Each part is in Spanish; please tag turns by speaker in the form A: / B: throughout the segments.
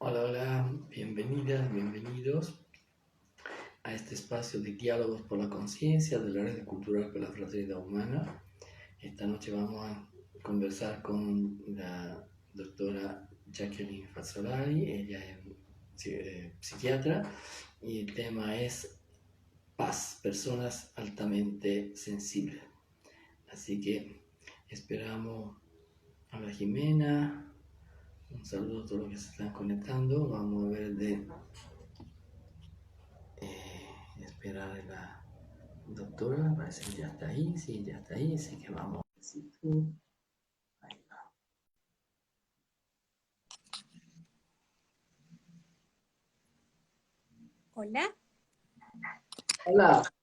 A: Hola, hola, bienvenidas, bienvenidos a este espacio de diálogos por la conciencia de la Red Cultural por la Fraternidad Humana. Esta noche vamos a conversar con la doctora Jacqueline Fazzolari, ella es psiquiatra, y el tema es paz, personas altamente sensibles. Así que esperamos a la Jimena, un saludo a todos los que se están conectando, vamos a ver de esperar a la doctora, parece que ya está ahí, sí, ya está ahí, así que vamos. Ahí va.
B: Hola.
A: Hola,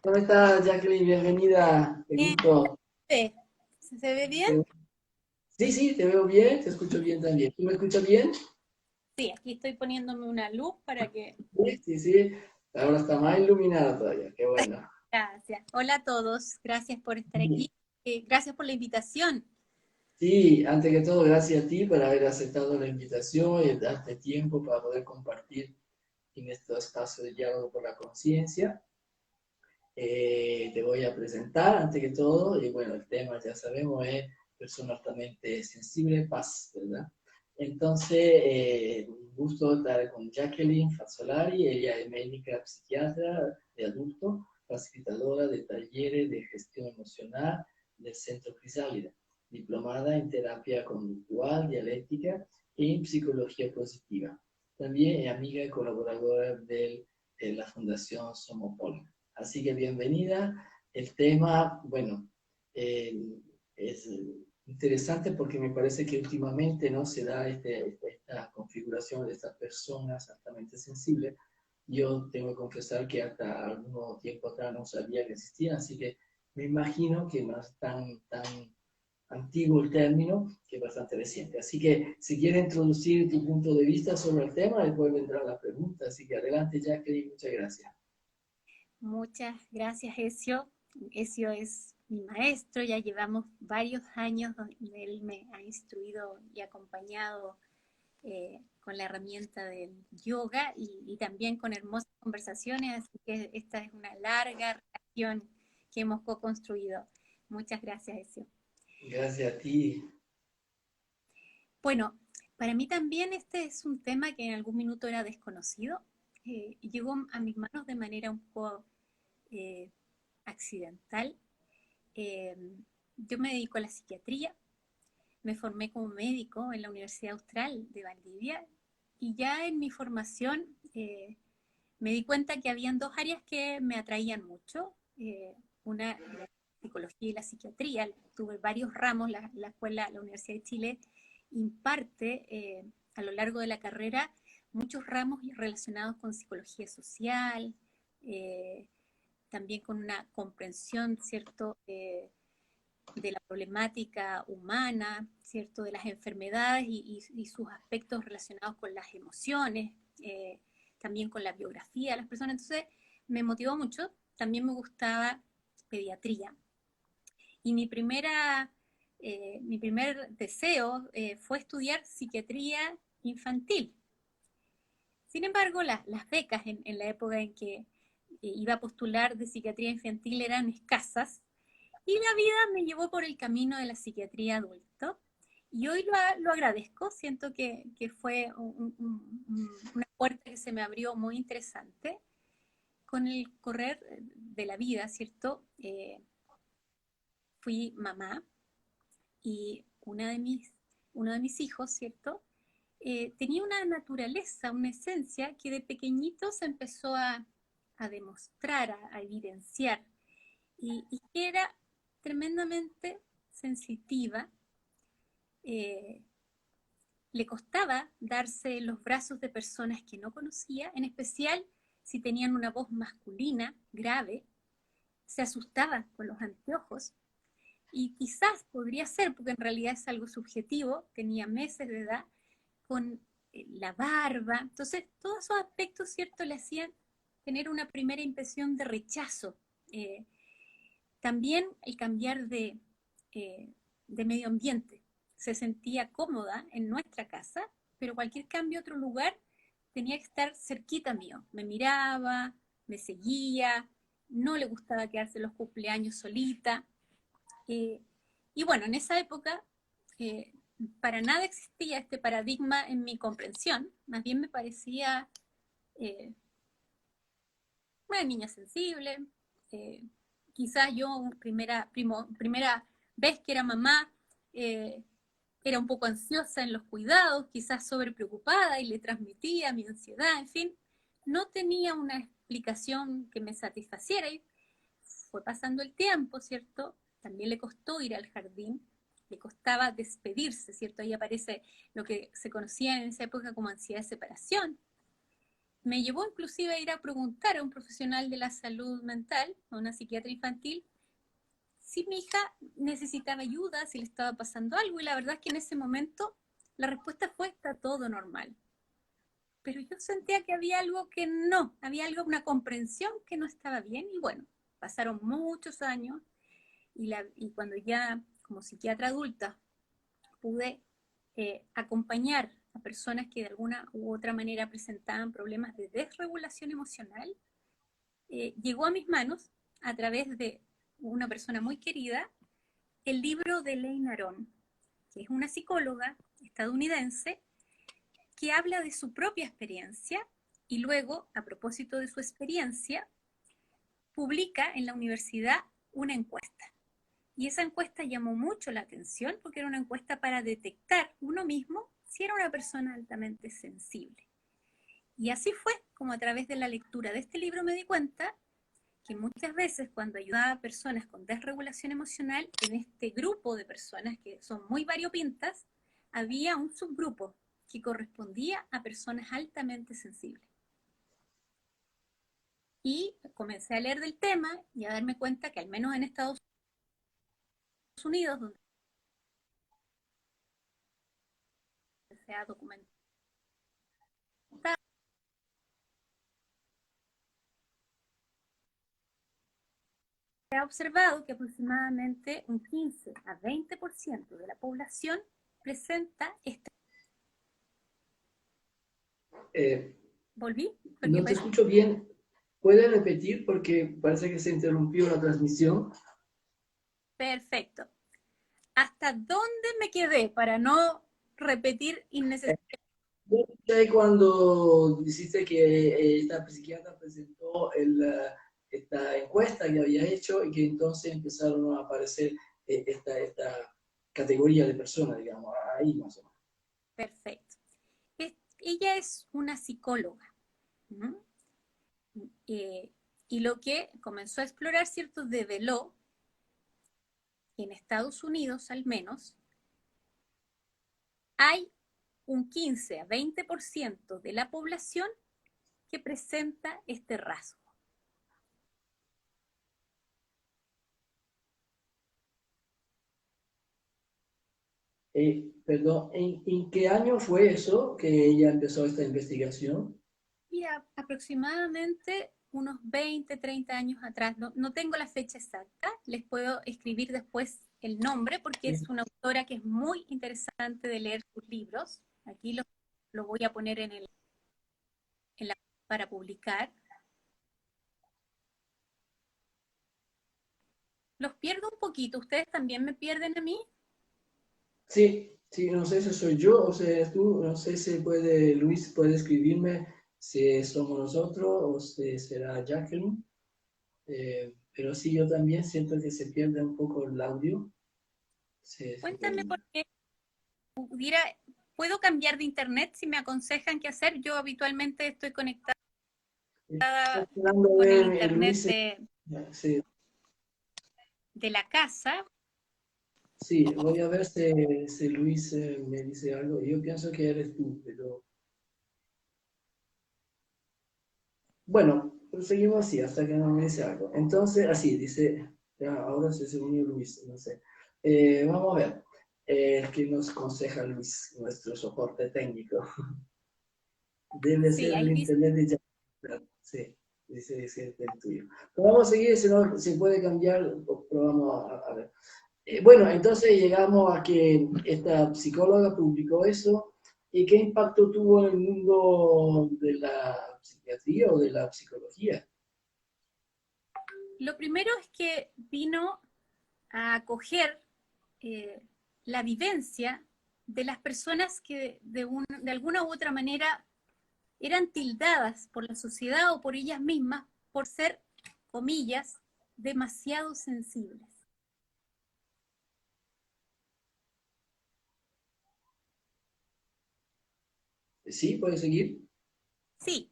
A: ¿cómo estás, Jacqueline? Bienvenida, qué
B: Bien,
A: gusto.
B: ¿se ve bien?
A: Sí, sí, te veo bien, te escucho bien también. ¿Tú me escuchas bien?
B: Sí, aquí estoy poniéndome una luz para que...
A: Sí, sí, sí. Ahora está más iluminada todavía, qué bueno.
B: Gracias. Hola a todos, gracias por estar aquí. Gracias por la invitación.
A: Sí, antes que todo, gracias a ti por haber aceptado la invitación y darte tiempo para poder compartir en este espacio de diálogo por la conciencia. Te voy a presentar antes que todo, y bueno, el tema ya sabemos es persona altamente sensible, paz, ¿verdad? Entonces, un gusto estar con Jacqueline Fazzolari, ella es médica psiquiatra de adulto, facilitadora de talleres de gestión emocional del Centro Crisálida, diplomada en terapia conductual, dialéctica y en psicología positiva. También es amiga y colaboradora de la Fundación Somopol. Así que bienvenida. El tema, bueno, eh, es interesante porque me parece que últimamente no se da esta configuración de estas personas altamente sensibles. Yo tengo que confesar que hasta algún tiempo atrás no sabía que existía, así que me imagino que no es tan antiguo el término, que es bastante reciente. Así que si quieres introducir tu punto de vista sobre el tema, después vendrá la pregunta. Así que adelante, Jacqueline, muchas gracias.
B: Muchas gracias, Ezio. Ezio es mi maestro, ya llevamos varios años donde él me ha instruido y acompañado con la herramienta del yoga y también con hermosas conversaciones, así que esta es una larga relación que hemos co-construido. Muchas gracias, Ezio.
A: Gracias a ti.
B: Bueno, para mí también este es un tema que en algún minuto era desconocido. Llegó a mis manos de manera un poco eh, accidental. Eh, yo me dedico a la psiquiatría, me formé como médico en la Universidad Austral de Valdivia y ya en mi formación me di cuenta que habían dos áreas que me atraían mucho. Una, la psicología y la psiquiatría. Tuve varios ramos, la escuela, la Universidad de Chile imparte a lo largo de la carrera muchos ramos relacionados con psicología social, eh, también con una comprensión, ¿cierto?, de la problemática humana, ¿cierto?, de las enfermedades y sus aspectos relacionados con las emociones, también con la biografía de las personas. Entonces, me motivó mucho. También me gustaba pediatría. Y mi primer deseo fue estudiar psiquiatría infantil. Sin embargo, las becas en la época en que iba a postular de psiquiatría infantil eran escasas y la vida me llevó por el camino de la psiquiatría adulto. Y hoy lo agradezco, siento que fue una puerta que se me abrió muy interesante. Con el correr de la vida, ¿cierto? Fui mamá y uno de mis hijos, ¿cierto? Tenía una naturaleza, una esencia que de pequeñito se empezó a demostrar, a evidenciar, y que era tremendamente sensitiva. eh, Le costaba darse los brazos de personas que no conocía, en especial si tenían una voz masculina grave, se asustaba con los anteojos. Y quizás podría ser, porque en realidad es algo subjetivo, tenía meses de edad, con la barba. Entonces, todos esos aspectos, ¿cierto?, le hacían tener una primera impresión de rechazo. Eh, También el cambiar de medio ambiente. Se sentía cómoda en nuestra casa, pero cualquier cambio a otro lugar tenía que estar cerquita mío. Me miraba, me seguía, no le gustaba quedarse en los cumpleaños solita. Eh, y bueno, en esa época eh, para nada existía este paradigma en mi comprensión, más bien me parecía eh, una niña sensible, eh, quizás yo primera vez que era mamá, eh, era un poco ansiosa en los cuidados, quizás sobrepreocupada y le transmitía mi ansiedad, en fin, no tenía una explicación que me satisfaciera y fue pasando el tiempo, ¿cierto? También le costó ir al jardín, le costaba despedirse, ¿cierto? Ahí aparece lo que se conocía en esa época como ansiedad de separación. Me llevó inclusive a ir a preguntar a un profesional de la salud mental, a una psiquiatra infantil, si mi hija necesitaba ayuda, si le estaba pasando algo, y la verdad es que en ese momento la respuesta fue: está todo normal. Pero yo sentía que había algo que no, había algo, una comprensión que no estaba bien, y bueno, pasaron muchos años, y cuando ya como psiquiatra adulta pude acompañar a personas que de alguna u otra manera presentaban problemas de desregulación emocional, llegó a mis manos, a través de una persona muy querida, el libro de Elaine Aron, que es una psicóloga estadounidense que habla de su propia experiencia y luego, a propósito de su experiencia, publica en la universidad una encuesta. Y esa encuesta llamó mucho la atención porque era una encuesta para detectar uno mismo si era una persona altamente sensible. Y así fue como a través de la lectura de este libro me di cuenta que muchas veces cuando ayudaba a personas con desregulación emocional, en este grupo de personas que son muy variopintas, había un subgrupo que correspondía a personas altamente sensibles. Y comencé a leer del tema y a darme cuenta que al menos en Estados Unidos, donde se ha documentado, se ha observado que aproximadamente un 15 a 20% de la población presenta esta...
A: Eh,
B: ¿Volví? Porque
A: no te
B: parece...
A: escucho bien. ¿Puedes repetir? Porque parece que se interrumpió la transmisión.
B: Perfecto. ¿Hasta dónde me quedé para no repetir innecesariamente?
A: Cuando dijiste que esta psiquiatra presentó esta encuesta que había hecho y que entonces empezaron a aparecer esta categoría de personas, digamos, ahí más o menos.
B: Perfecto. Ella es una psicóloga. ¿No? Y lo que comenzó a explorar, ¿cierto? Develó que en Estados Unidos, al menos, hay un 15 a 20% de la población que presenta este rasgo.
A: Perdón, ¿en qué año fue eso que ella empezó esta investigación?
B: Y aproximadamente unos 20, 30 años atrás, no tengo la fecha exacta, les puedo escribir después el nombre porque
A: Sí.
B: es una autora que es muy interesante de leer sus libros. Aquí lo voy a poner para publicar. Los pierdo un poquito, ¿ustedes también me pierden a mí?
A: Sí, sí, no sé si soy yo o sea tú, no sé si puede, Luis puede escribirme si somos nosotros o si será Jacqueline, pero sí, yo también siento que se pierde un poco el audio. Se
B: Cuéntame
A: pierde.
B: porque pudiera, puedo cambiar de internet si me aconsejan qué hacer. Yo habitualmente estoy conectada
A: Estoy esperando a
B: con el
A: ver,
B: internet
A: Luis, sí,
B: de la casa.
A: sí, voy a ver si Luis me dice algo. Yo pienso que eres tú, pero bueno, seguimos así hasta que no me dice algo. Entonces, así, dice, ya, ahora se unió Luis, no sé. Vamos a ver, ¿qué nos aconseja Luis, nuestro soporte técnico? Debe
B: Sí,
A: ser el
B: ahí dice,
A: internet de ya. Sí, dice el tuyo. Pero vamos a seguir, si no se puede cambiar, probamos a ver. Bueno, entonces llegamos a que esta psicóloga publicó eso ¿Y qué impacto tuvo en el mundo de la psiquiatría o de la psicología?
B: Lo primero es que vino a acoger eh, la vivencia de las personas que de alguna u otra manera eran tildadas por la sociedad o por ellas mismas por ser, comillas, demasiado sensibles.
A: ¿Sí? ¿Puede seguir?
B: Sí,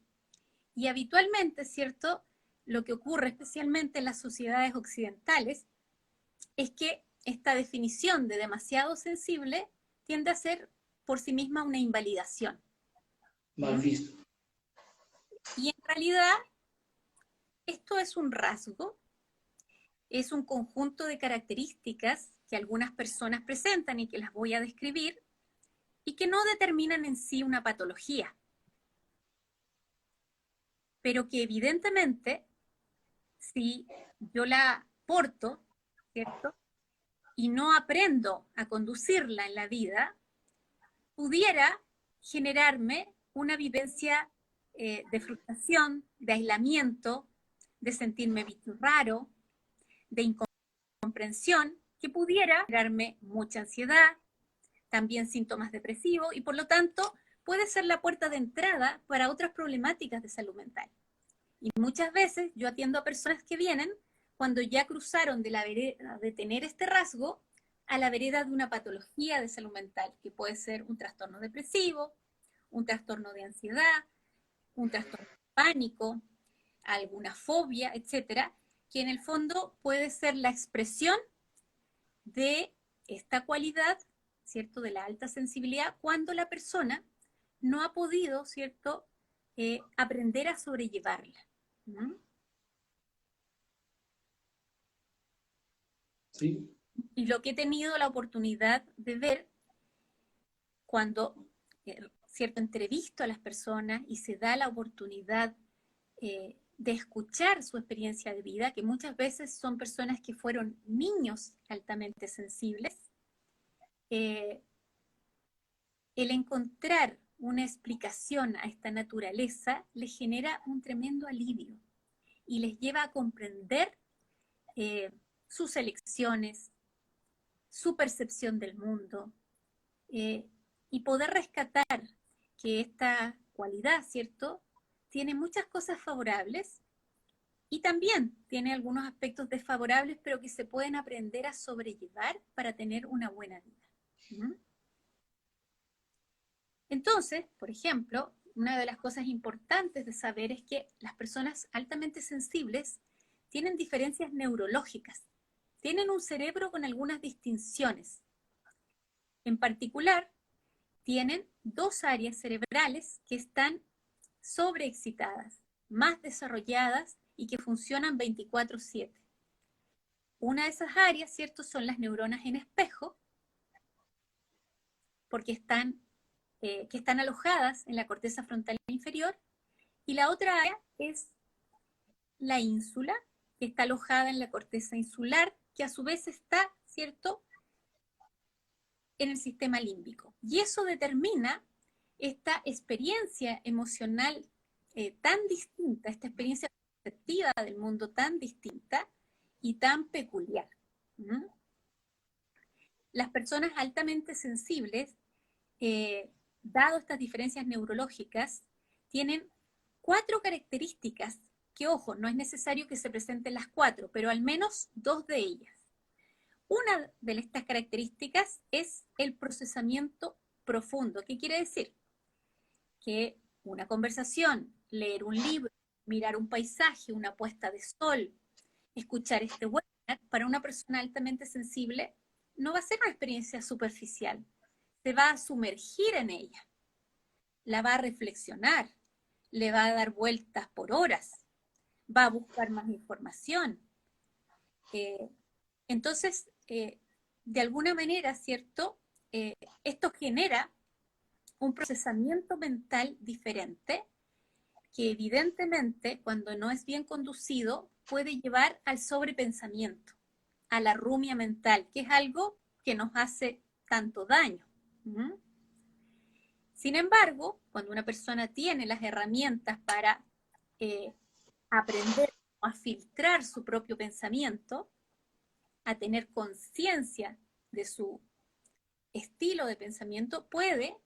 B: y habitualmente, ¿cierto? Lo que ocurre especialmente en las sociedades occidentales es que esta definición de demasiado sensible tiende a ser por sí misma una invalidación.
A: Mal
B: ¿Mm?
A: visto.
B: Y en realidad esto es un rasgo, es un conjunto de características que algunas personas presentan y que las voy a describir y que no determinan en sí una patología, pero que evidentemente si yo la porto, ¿cierto? Y no aprendo a conducirla en la vida, pudiera generarme una vivencia de frustración, de aislamiento, de sentirme bicho raro, de incomprensión, que pudiera generarme mucha ansiedad, también síntomas depresivos y por lo tanto puede ser la puerta de entrada para otras problemáticas de salud mental. Y muchas veces yo atiendo a personas que vienen cuando ya cruzaron de la vereda de tener este rasgo a la vereda de una patología de salud mental, que puede ser un trastorno depresivo, un trastorno de ansiedad, un trastorno de pánico, alguna fobia, etcétera, que en el fondo puede ser la expresión de esta cualidad, ¿cierto? De la alta sensibilidad, cuando la persona no ha podido, ¿cierto? Aprender a sobrellevarla. ¿Mm?
A: Sí.
B: Y lo que he tenido la oportunidad de ver cuando, cierto, entrevisto a las personas y se da la oportunidad de escuchar su experiencia de vida, que muchas veces son personas que fueron niños altamente sensibles, eh, el encontrar una explicación a esta naturaleza les genera un tremendo alivio y les lleva a comprender eh, sus elecciones, su percepción del mundo, eh, y poder rescatar que esta cualidad, ¿cierto? Tiene muchas cosas favorables y también tiene algunos aspectos desfavorables, pero que se pueden aprender a sobrellevar para tener una buena vida. ¿Mm? Entonces, por ejemplo, una de las cosas importantes de saber es que las personas altamente sensibles tienen diferencias neurológicas, tienen un cerebro con algunas distinciones. En particular, tienen dos áreas cerebrales que están sobreexcitadas, más desarrolladas y que funcionan 24/7. Una de esas áreas, ¿cierto?, son las neuronas en espejo, porque que están alojadas en la corteza frontal inferior, y la otra área es la ínsula, que está alojada en la corteza insular, que a su vez está, ¿cierto?, en el sistema límbico. Y eso determina esta experiencia emocional tan distinta, esta experiencia perceptiva del mundo tan distinta y tan peculiar. ¿Mm? Las personas altamente sensibles, dado estas diferencias neurológicas, tienen cuatro características que, ojo, no es necesario que se presenten las cuatro, pero al menos dos de ellas. Una de estas características es el procesamiento profundo. ¿Qué quiere decir? Que una conversación, leer un libro, mirar un paisaje, una puesta de sol, escuchar este webinar, para una persona altamente sensible, no va a ser una experiencia superficial. Se va a sumergir en ella, la va a reflexionar, le va a dar vueltas por horas, va a buscar más información. Eh, entonces, de alguna manera, ¿cierto? Esto genera un procesamiento mental diferente que evidentemente, cuando no es bien conducido, puede llevar al sobrepensamiento, a la rumia mental, que es algo que nos hace tanto daño. ¿Mm? Sin embargo, cuando una persona tiene las herramientas para aprender a filtrar su propio pensamiento, a tener conciencia de su estilo de pensamiento, puede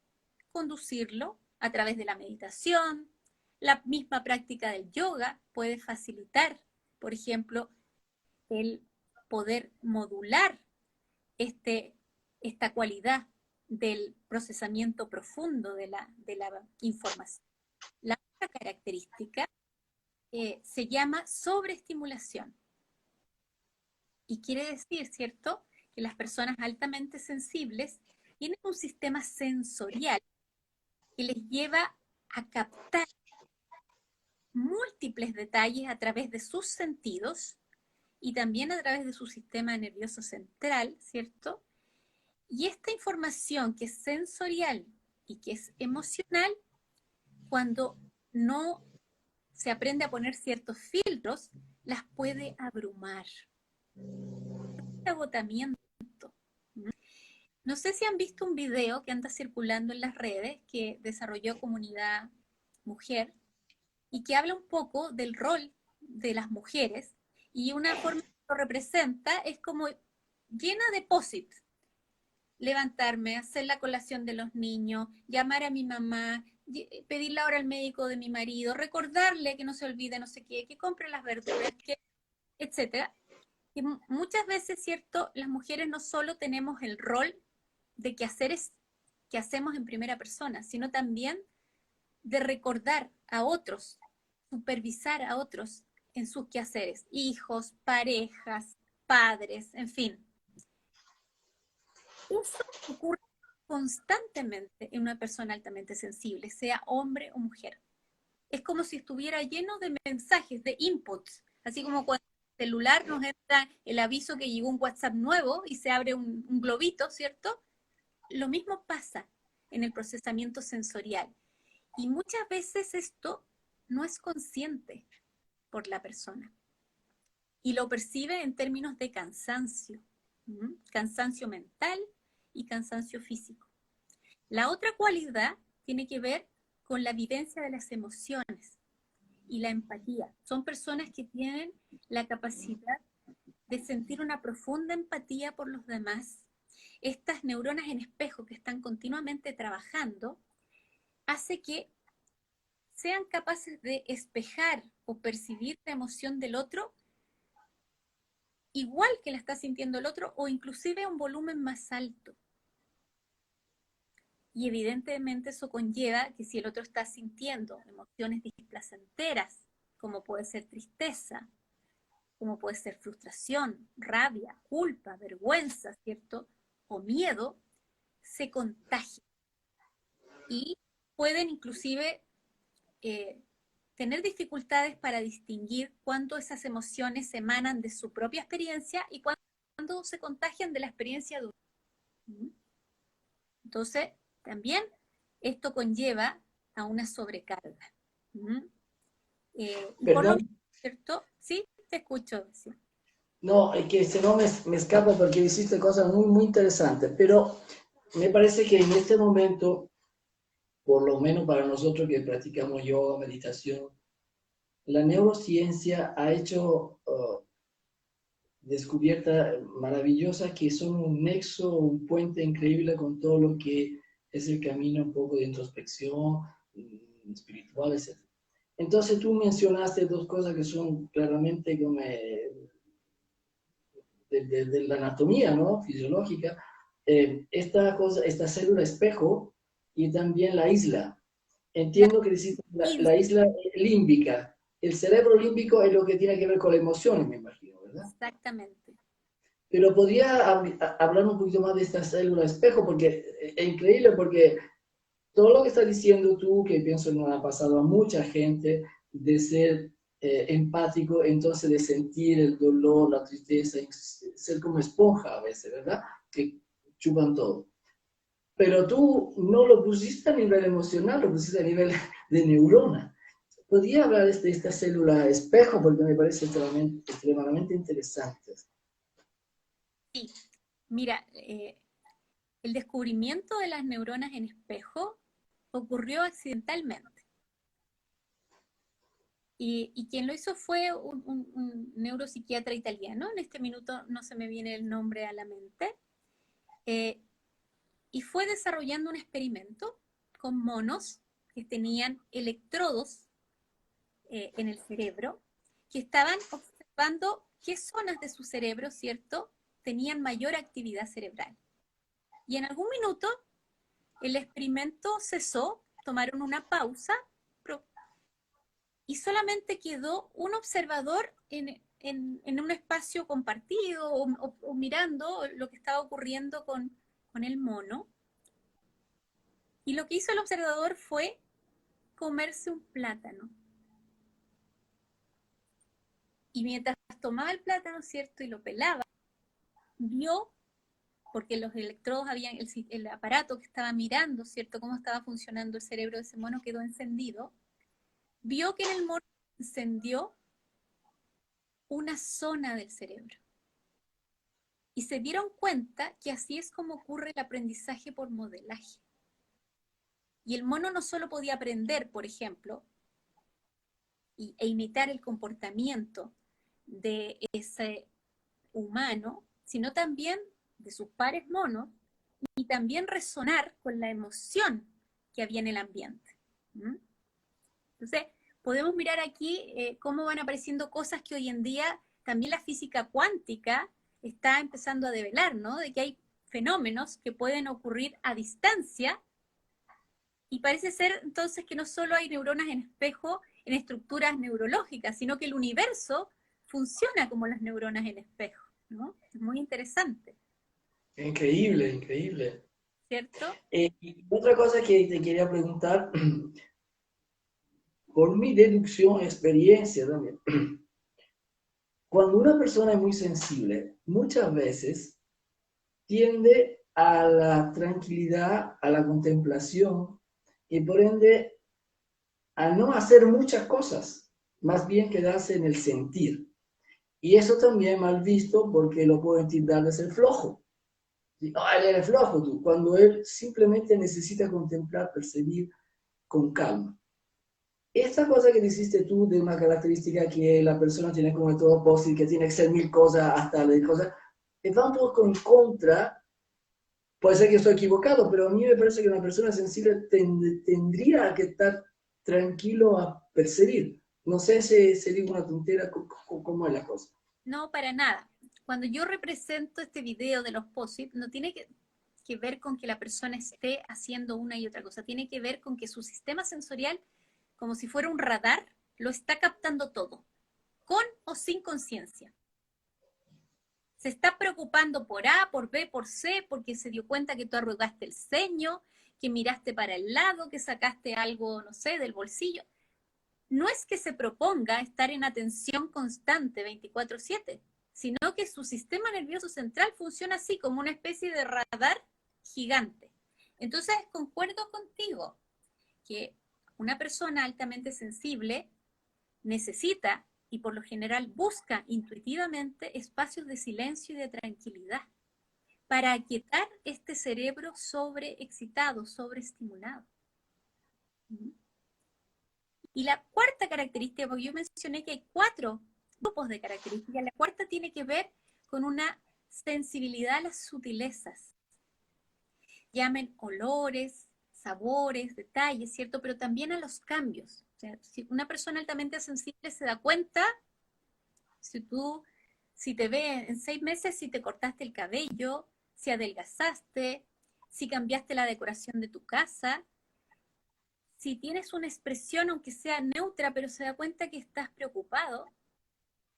B: conducirlo a través de la meditación. La misma práctica del yoga puede facilitar, por ejemplo, el poder modular esta cualidad del procesamiento profundo de la información. La otra característica se llama sobreestimulación. Y quiere decir, ¿cierto?, que las personas altamente sensibles tienen un sistema sensorial que les lleva a captar múltiples detalles a través de sus sentidos y también a través de su sistema nervioso central, ¿cierto? Y esta información que es sensorial y que es emocional, cuando no se aprende a poner ciertos filtros, las puede abrumar. Agotamiento. No sé si han visto un video que anda circulando en las redes que desarrolló Comunidad Mujer y que habla un poco del rol de las mujeres, y una forma que lo representa es como llena de posit. Levantarme, hacer la colación de los niños, llamar a mi mamá, pedir la hora al médico de mi marido, recordarle que no se olvide no sé qué, que compre las verduras, que, etcétera. Y muchas veces, ¿cierto?, las mujeres no solo tenemos el rol de quehaceres que hacemos en primera persona, sino también de recordar a otros, supervisar a otros en sus quehaceres, hijos, parejas, padres, en fin. Eso ocurre constantemente en una persona altamente sensible, sea hombre o mujer. Es como si estuviera lleno de mensajes, de inputs, así como cuando en el celular nos entra el aviso que llegó un WhatsApp nuevo y se abre un globito, ¿cierto? Lo mismo pasa en el procesamiento sensorial. Y muchas veces esto no es consciente por la persona. Y lo percibe en términos de cansancio. Cansancio mental y cansancio físico. La otra cualidad tiene que ver con la vivencia de las emociones y la empatía. Son personas que tienen la capacidad de sentir una profunda empatía por los demás. Estas neuronas en espejo que están continuamente trabajando hace que sean capaces de espejar o percibir la emoción del otro igual que la está sintiendo el otro o inclusive a un volumen más alto. Y evidentemente eso conlleva que si el otro está sintiendo emociones displacenteras, como puede ser tristeza, como puede ser frustración, rabia, culpa, vergüenza, ¿cierto?, o miedo, se contagia. Y pueden inclusive tener dificultades para distinguir cuándo esas emociones emanan de su propia experiencia y cuándo se contagian de la experiencia de otro. Entonces, también esto conlleva a una sobrecarga. Y por lo
A: Perdón,
B: mismo, ¿cierto? Sí, te escucho. Sí.
A: no, es que se no me escapa porque hiciste cosas muy, muy interesantes, pero me parece que en este momento, por lo menos para nosotros que practicamos yoga, meditación, la neurociencia ha hecho descubiertas maravillosas que son un nexo, un puente increíble con todo lo que es el camino un poco de introspección espiritual, etc. Entonces tú mencionaste dos cosas que son claramente como de la anatomía, ¿no?, fisiológica, esta cosa, esta célula espejo y también la isla.
B: La
A: Entiendo que decís la isla límbica. El cerebro límbico es lo que tiene que ver con las emociones, me imagino, ¿verdad?
B: exactamente.
A: Pero podría hablar un poquito más de esta célula espejo, porque es increíble, porque todo lo que estás diciendo tú, que pienso nos ha pasado a mucha gente, de ser empático, entonces de sentir el dolor, la tristeza, ser como esponja a veces, ¿verdad? Que chupan todo. Pero tú no lo pusiste a nivel emocional, lo pusiste a nivel de neurona. Podría hablar de esta célula espejo porque me parece extremadamente interesante.
B: Sí, mira, el descubrimiento de las neuronas en espejo ocurrió accidentalmente. Y quien lo hizo fue un neuropsiquiatra italiano, en este minuto no se me viene el nombre a la mente, y fue desarrollando un experimento con monos que tenían electrodos en el cerebro, que estaban observando qué zonas de su cerebro, ¿cierto?, tenían mayor actividad cerebral. Y en algún minuto el experimento cesó, tomaron una pausa y solamente quedó un observador en un espacio compartido o mirando lo que estaba ocurriendo con el mono. Y lo que hizo el observador fue comerse un plátano. Y mientras tomaba el plátano, ¿cierto?, y lo pelaba, vio, porque los electrodos habían, el aparato que estaba mirando, ¿cierto?, cómo estaba funcionando el cerebro de ese mono quedó encendido, vio que en el mono encendió una zona del cerebro. Y se dieron cuenta que así es como ocurre el aprendizaje por modelaje. Y el mono no solo podía aprender, por ejemplo, e imitar el comportamiento de ese humano, sino también de sus pares monos, y también resonar con la emoción que había en el ambiente. Entonces, podemos mirar aquí cómo van apareciendo cosas que hoy en día también la física cuántica está empezando a develar, ¿no? De que hay fenómenos que pueden ocurrir a distancia, y parece ser entonces que no solo hay neuronas en espejo en estructuras neurológicas, sino que el universo funciona como las neuronas en espejo, ¿no? Es muy interesante,
A: Increíble, increíble.
B: ¿cierto?
A: Y otra cosa que te quería preguntar, por mi deducción, experiencia también, cuando una persona es muy sensible, muchas veces tiende a la tranquilidad, a la contemplación y por ende a no hacer muchas cosas, más bien quedarse en el sentir. Y eso también mal visto porque lo pueden tildar de ser flojo. Oh, él eres flojo tú, cuando él simplemente necesita contemplar, percibir con calma. Esta cosa que dijiste tú de una característica que la persona tiene como todo posible, que tiene que ser mil cosas hasta de cosas, va un poco en contra. Puede ser que estoy equivocado, pero a mí me parece que una persona sensible tendría que estar tranquilo a percibir. No sé si digo una tontera, cómo es la cosa.
B: No, para nada. Cuando yo represento este video de los POSIT, no tiene que ver con que la persona esté haciendo una y otra cosa, tiene que ver con que su sistema sensorial, como si fuera un radar, lo está captando todo, con o sin conciencia. Se está preocupando por A, por B, por C, porque se dio cuenta que tú arrugaste el ceño, que miraste para el lado, que sacaste algo, no sé, del bolsillo. No es que se proponga estar en atención constante 24/7, sino que su sistema nervioso central funciona así, como una especie de radar gigante. Entonces, concuerdo contigo que una persona altamente sensible necesita y por lo general busca intuitivamente espacios de silencio y de tranquilidad para aquietar este cerebro sobreexcitado, sobreestimulado. Y la cuarta característica, porque yo mencioné que hay 4 grupos de características, la cuarta tiene que ver con una sensibilidad a las sutilezas. Llamen olores, sabores, detalles, ¿cierto? Pero también a los cambios. O sea, si una persona altamente sensible se da cuenta, si te ve en 6 meses, si te cortaste el cabello, si adelgazaste, si cambiaste la decoración de tu casa, si tienes una expresión, aunque sea neutra, pero se da cuenta que estás preocupado,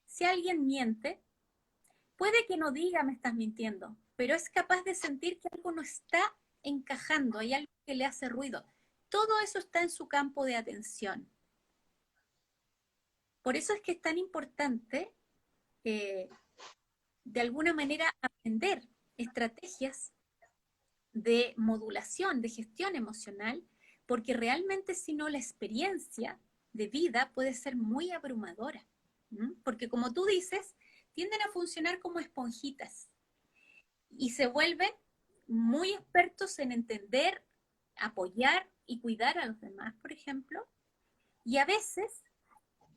B: si alguien miente, puede que no diga me estás mintiendo, pero es capaz de sentir que algo no está encajando, hay algo que le hace ruido. Todo eso está en su campo de atención. Por eso es que es tan importante, de alguna manera, aprender estrategias de modulación, de gestión emocional, porque realmente si no la experiencia de vida puede ser muy abrumadora, porque como tú dices, tienden a funcionar como esponjitas y se vuelven muy expertos en entender, apoyar y cuidar a los demás, por ejemplo, y a veces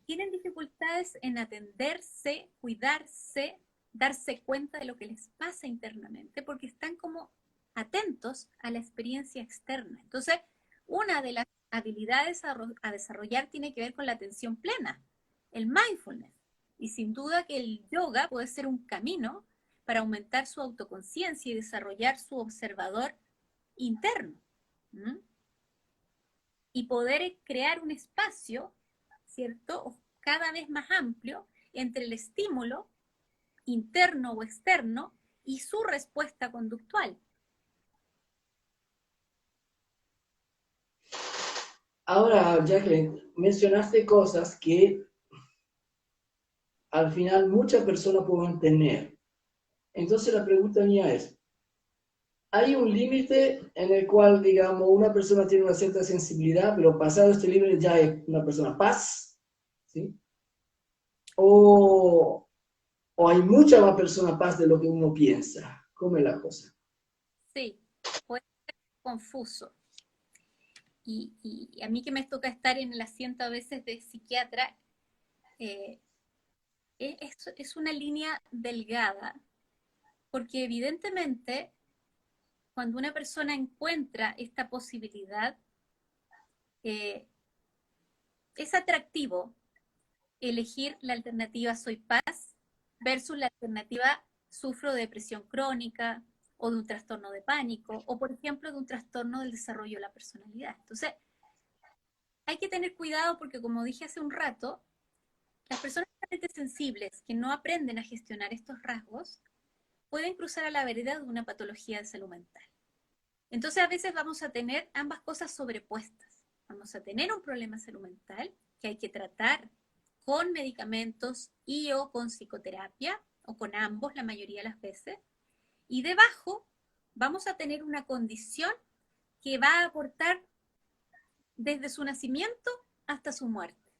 B: tienen dificultades en atenderse, cuidarse, darse cuenta de lo que les pasa internamente, porque están como atentos a la experiencia externa. Entonces, una de las habilidades a desarrollar tiene que ver con la atención plena, el mindfulness. Y sin duda que el yoga puede ser un camino para aumentar su autoconciencia y desarrollar su observador interno. ¿Mm? Y poder crear un espacio, ¿cierto? Cada vez más amplio entre el estímulo interno o externo y su respuesta conductual.
A: Ahora, Jacqueline, mencionaste cosas que al final muchas personas pueden tener. Entonces la pregunta mía es, ¿hay un límite en el cual, digamos, una persona tiene una cierta sensibilidad, pero pasado este límite ya es una persona paz? ¿Sí? ¿O hay mucha más persona paz de lo que uno piensa? ¿Cómo es la cosa?
B: Sí, puede ser confuso. Y a mí que me toca estar en el asiento a veces de psiquiatra, eh, es una línea delgada, porque evidentemente cuando una persona encuentra esta posibilidad, eh, es atractivo elegir la alternativa soy paz versus la alternativa sufro de depresión crónica o de un trastorno de pánico o, por ejemplo, de un trastorno del desarrollo de la personalidad. Entonces, hay que tener cuidado porque, como dije hace un rato, las personas realmente sensibles que no aprenden a gestionar estos rasgos pueden cruzar a la vereda de una patología de salud mental. Entonces, a veces vamos a tener ambas cosas sobrepuestas. Vamos a tener un problema de salud mental que hay que tratar con medicamentos y o con psicoterapia, o con ambos la mayoría de las veces, y debajo vamos a tener una condición que va a aportar desde su nacimiento hasta su muerte.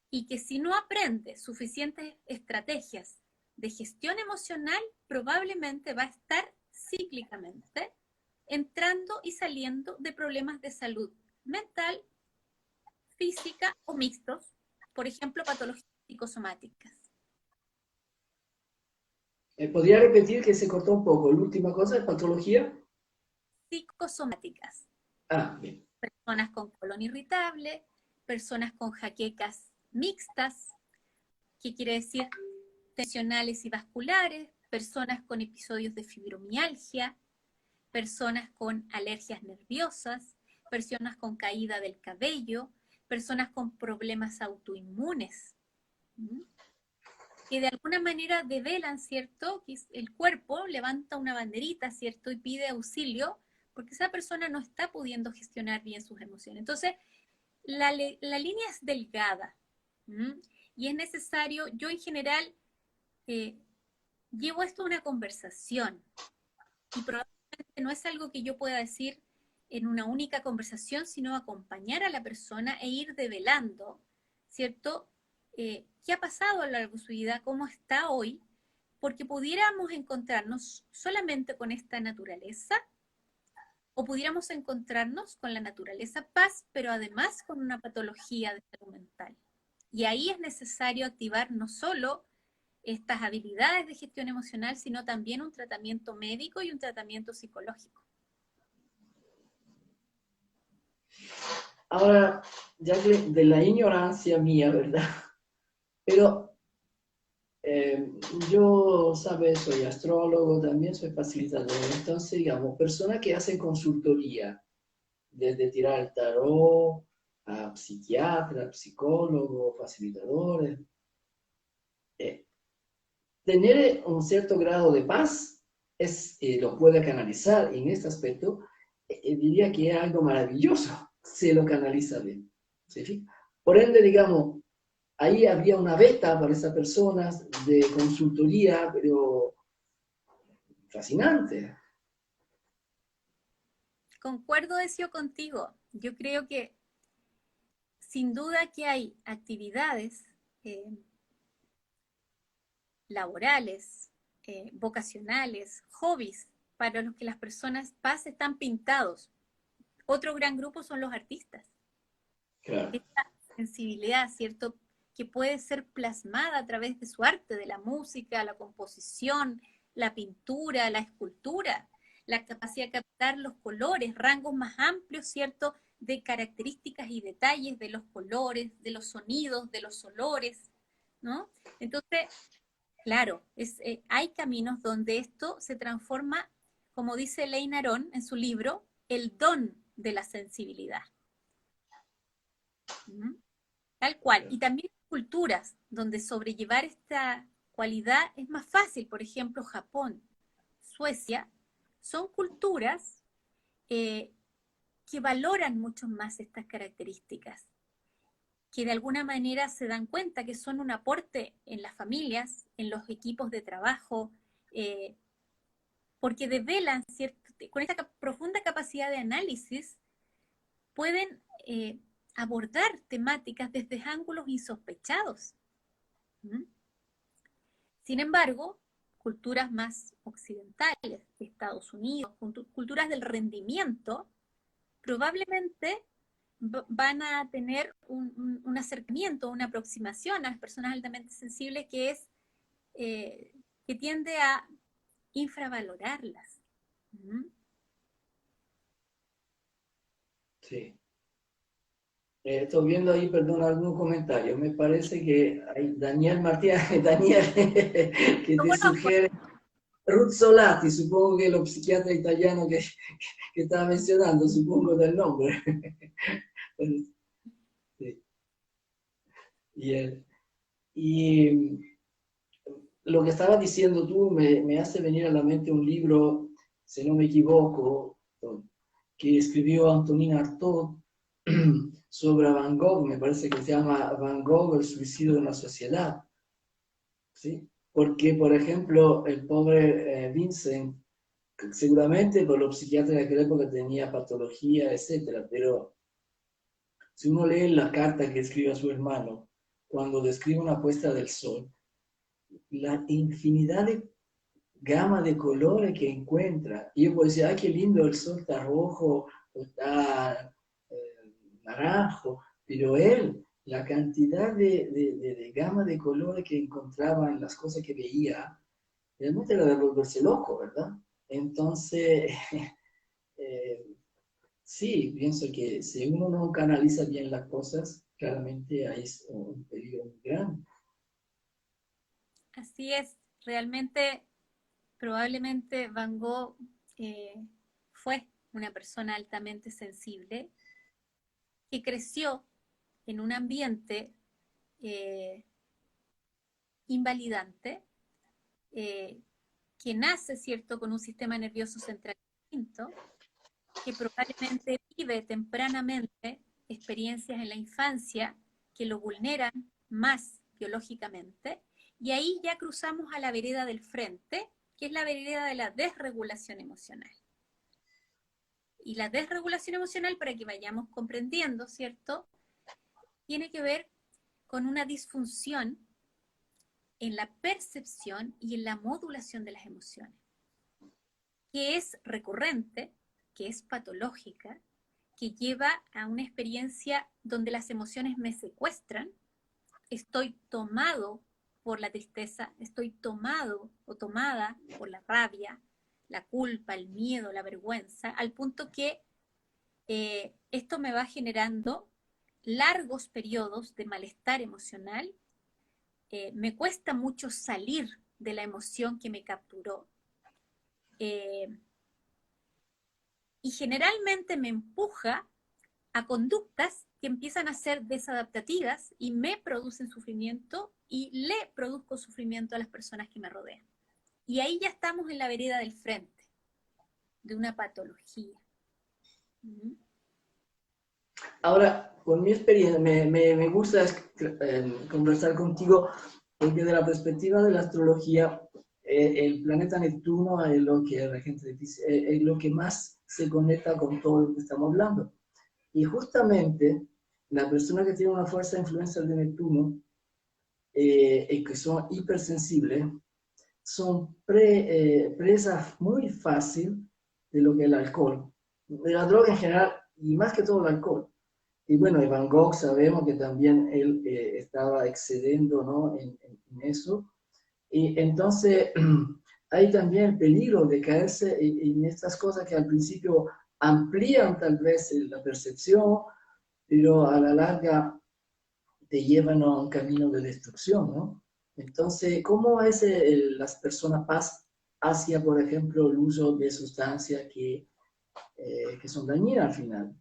B: Y que si no aprende suficientes estrategias de gestión emocional, probablemente va a estar cíclicamente entrando y saliendo de problemas de salud mental, física o mixtos, por ejemplo, patologías psicosomáticas.
A: ¿Podría repetir que se cortó un poco? La última cosa es patología.
B: Psicosomáticas,
A: Ah, bien.
B: personas con colon irritable, personas con jaquecas mixtas, que quiere decir tensionales y vasculares, personas con episodios de fibromialgia, personas con alergias nerviosas, personas con caída del cabello, personas con problemas autoinmunes, que de alguna manera develan, ¿cierto? Que el cuerpo levanta una banderita, ¿cierto? Y pide auxilio porque esa persona no está pudiendo gestionar bien sus emociones. Entonces, la línea es delgada, ¿m? Y es necesario, yo en general eh, llevo esto a una conversación y probablemente no es algo que yo pueda decir en una única conversación, sino acompañar a la persona e ir develando, ¿cierto? ¿Qué ha pasado a lo largo de su vida? ¿Cómo está hoy? Porque pudiéramos encontrarnos solamente con esta naturaleza o pudiéramos encontrarnos con la naturaleza paz, pero además con una patología de salud mental. Y ahí es necesario activar no solo estas habilidades de gestión emocional, sino también un tratamiento médico y un tratamiento psicológico.
A: Ahora, ya que de la ignorancia mía, ¿verdad? Pero eh, yo, ¿sabes? Soy astrólogo, también soy facilitador. Entonces, digamos, personas que hacen consultoría, desde tirar el tarot a psiquiatra, psicólogo, facilitadores, eh, tener un cierto grado de paz lo puede canalizar. Y en este aspecto, diría que es algo maravilloso, se lo canaliza bien. ¿Sí? Por ende, digamos, ahí había una beta para esas personas de consultoría, pero fascinante.
B: Concuerdo eso contigo. Yo creo que sin duda que hay actividades laborales, vocacionales, hobbies, para los que las personas paz están pintados. Otro gran grupo son los artistas.
A: Claro.
B: Esta sensibilidad, ¿cierto?, que puede ser plasmada a través de su arte, de la música, la composición, la pintura, la escultura, la capacidad de captar los colores, rangos más amplios, ¿cierto?, de características y detalles de los colores, de los sonidos, de los olores, ¿no? Entonces, claro, hay caminos donde esto se transforma, como dice Elaine Aron en su libro, el don de la sensibilidad. ¿Mm? Tal cual. Y también culturas donde sobrellevar esta cualidad es más fácil. Por ejemplo, Japón, Suecia, son culturas que valoran mucho más estas características, que de alguna manera se dan cuenta que son un aporte en las familias, en los equipos de trabajo, porque develan, ¿cierto?, con esta profunda capacidad de análisis, pueden abordar temáticas desde ángulos insospechados. ¿Mm? Sin embargo, culturas más occidentales, de Estados Unidos, culturas del rendimiento, probablemente van a tener un acercamiento, una aproximación a las personas altamente sensibles que tiende a infravalorarlas. ¿Mm?
A: Sí. Estoy viendo ahí, perdón, algún comentario. Me parece que hay Daniel Martínez, Daniel, que
B: Lo
A: te
B: conozco.
A: sugiere Ruth Solati, supongo que lo psiquiatra italiano que estaba mencionando, supongo del nombre. Sí. Y lo que estaba diciendo tú me hace venir a la mente un libro, si no me equivoco, que escribió Antonin Artaud sobre Van Gogh, me parece que se llama Van Gogh, el suicidio de una sociedad, ¿sí? Porque, por ejemplo, el pobre Vincent, seguramente por los psiquiatras de aquella época tenía patología, etcétera, pero si uno lee la carta que escribe a su hermano, cuando describe una puesta del sol, la infinidad de gama de colores que encuentra. Y yo puedo decir, ay, qué lindo, el sol está rojo, está naranjo, pero él, la cantidad de gama de colores que encontraba en las cosas que veía, realmente era de volverse loco, ¿verdad? Entonces, eh, sí, pienso que si uno no canaliza bien las cosas, claramente hay un peligro muy grande.
B: Así es, realmente, probablemente Van Gogh fue una persona altamente sensible que creció en un ambiente eh, invalidante, eh, que nace, ¿cierto?, con un sistema nervioso central distinto, que probablemente vive tempranamente experiencias en la infancia que lo vulneran más biológicamente, y ahí ya cruzamos a la vereda del frente, que es la vereda de la desregulación emocional. Y la desregulación emocional, para que vayamos comprendiendo, ¿cierto?, tiene que ver con una disfunción en la percepción y en la modulación de las emociones, que es recurrente, que es patológica, que lleva a una experiencia donde las emociones me secuestran. Estoy tomado por la tristeza, estoy tomado o tomada por la rabia, la culpa, el miedo, la vergüenza, al punto que esto me va generando largos periodos de malestar emocional. Me cuesta mucho salir de la emoción que me capturó. Eh, y generalmente me empuja a conductas que empiezan a ser desadaptativas y me producen sufrimiento y le produzco sufrimiento a las personas que me rodean. Y ahí ya estamos en la vereda del frente, de una patología. ¿Mm?
A: Ahora, con mi experiencia, me gusta conversar contigo porque de la perspectiva de la astrología, el planeta Neptuno es lo que la gente dice, es lo que más se conecta con todo lo que estamos hablando. Y justamente la persona que tiene una fuerza de influencia de Neptuno y que son hipersensibles, son presas muy fácil de lo que es el alcohol. De la droga en general, y más que todo el alcohol. Y bueno, Van Gogh sabemos que también él estaba excediendo, ¿no? En eso. Y entonces hay también el peligro de caerse en estas cosas que al principio amplían tal vez la percepción, pero a la larga te llevan a un camino de destrucción, ¿no? Entonces, ¿cómo es las personas hacia, por ejemplo, el uso de sustancias que son dañinas al final?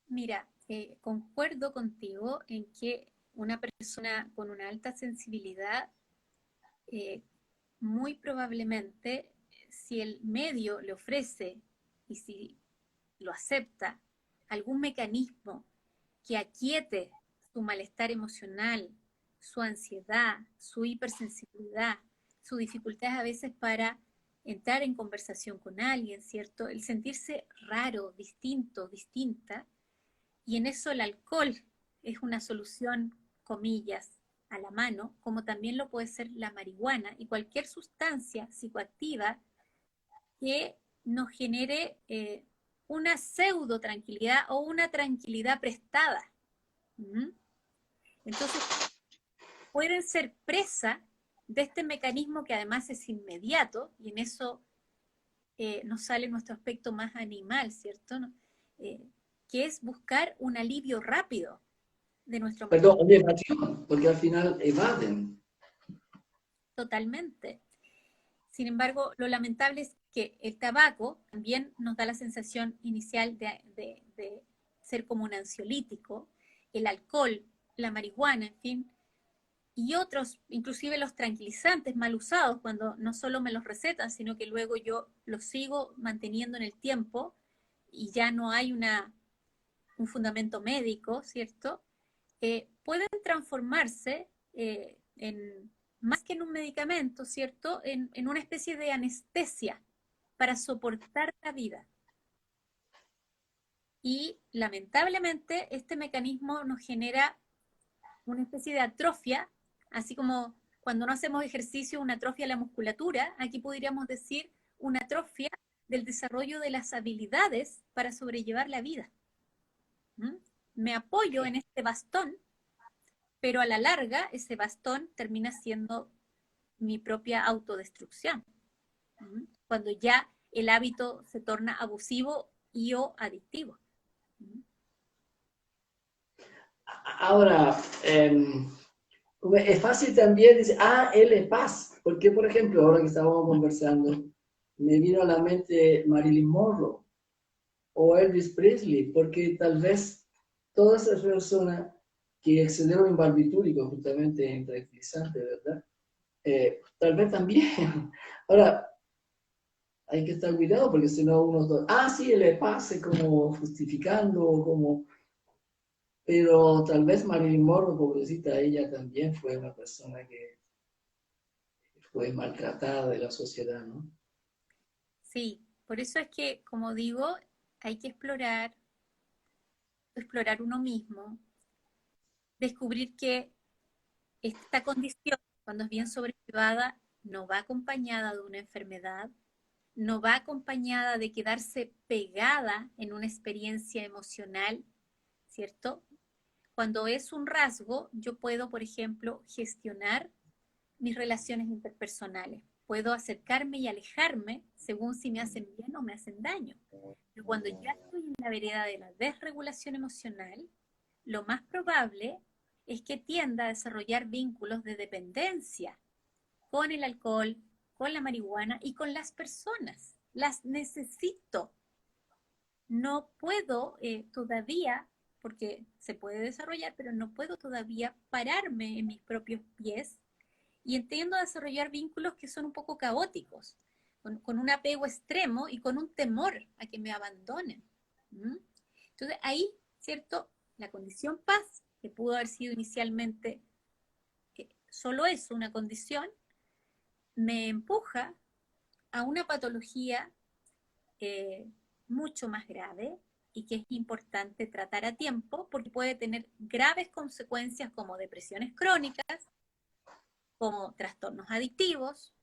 B: Mira, concuerdo contigo en que una persona con una alta sensibilidad, eh, muy probablemente, si el medio le ofrece y si lo acepta, algún mecanismo que aquiete su malestar emocional, su ansiedad, su hipersensibilidad, su dificultad a veces para entrar en conversación con alguien, ¿cierto? El sentirse raro, distinto, distinta, y en eso el alcohol es una solución, comillas, a la mano, como también lo puede ser la marihuana y cualquier sustancia psicoactiva que nos genere una pseudo tranquilidad o una tranquilidad prestada. ¿Mm? Entonces, pueden ser presa de este mecanismo que además es inmediato, y en eso nos sale nuestro aspecto más animal, ¿cierto? ¿No? Eh, que es buscar un alivio rápido de nuestro
A: Perdón,
B: malestar.
A: una evasión, porque al final evaden.
B: Totalmente. Sin embargo, lo lamentable es que el tabaco también nos da la sensación inicial de ser como un ansiolítico, el alcohol, la marihuana, en fin, y otros, inclusive los tranquilizantes mal usados, cuando no solo me los recetan, sino que luego yo los sigo manteniendo en el tiempo y ya no hay un fundamento médico, ¿cierto? Pueden transformarse más que en un medicamento, ¿cierto? En una especie de anestesia para soportar la vida. Y lamentablemente este mecanismo nos genera una especie de atrofia, así como cuando no hacemos ejercicio, una atrofia de la musculatura, aquí podríamos decir una atrofia del desarrollo de las habilidades para sobrellevar la vida. ¿Mm? Me apoyo en este bastón, pero a la larga ese bastón termina siendo mi propia autodestrucción. ¿Mm? Cuando ya el hábito se torna abusivo y o adictivo. ¿Mm?
A: Ahora, es fácil también decir, él es paz, porque por ejemplo, ahora que estábamos conversando, me vino a la mente Marilyn Monroe o Elvis Presley, porque tal vez todas esas personas que excedieron en barbitúricos, justamente en tranquilizantes, ¿verdad? Tal vez también. Ahora, hay que estar cuidado porque si no uno, sí, le pase como justificando, como, pero tal vez Marilyn Monroe, pobrecita, ella también fue una persona que fue maltratada de la sociedad, ¿no?
B: Sí, por eso es que, como digo, hay que explorar uno mismo, descubrir que esta condición, cuando es bien sobrellevada, no va acompañada de una enfermedad, no va acompañada de quedarse pegada en una experiencia emocional, ¿cierto? Cuando es un rasgo, yo puedo, por ejemplo, gestionar mis relaciones interpersonales. Puedo acercarme y alejarme según si me hacen bien o me hacen daño. Pero cuando ya estoy en la vereda de la desregulación emocional, lo más probable es que tienda a desarrollar vínculos de dependencia con el alcohol, con la marihuana y con las personas. Las necesito. No puedo todavía, porque se puede desarrollar, pero no puedo todavía pararme en mis propios pies y entiendo a desarrollar vínculos que son un poco caóticos, con un apego extremo y con un temor a que me abandonen. ¿Mm? Entonces ahí, ¿cierto? La condición paz, que pudo haber sido inicialmente solo eso, una condición, me empuja a una patología eh, mucho más grave y que es importante tratar a tiempo porque puede tener graves consecuencias como depresiones crónicas, como trastornos adictivos,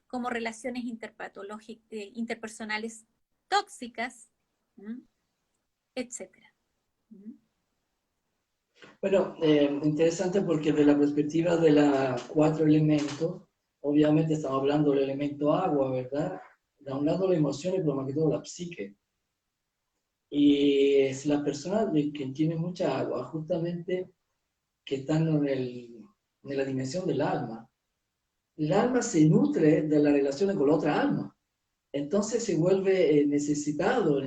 B: como relaciones interpersonales tóxicas, ¿m? etcétera. ¿Mm?
A: Bueno, interesante porque de la perspectiva de los cuatro elementos, obviamente estamos hablando del elemento agua, ¿verdad? De un lado la emoción y por más que todo la psique. Y es la persona que tiene mucha agua, justamente que están en la dimensión del alma. El alma se nutre de las relaciones con la otra alma. Entonces se vuelve necesitado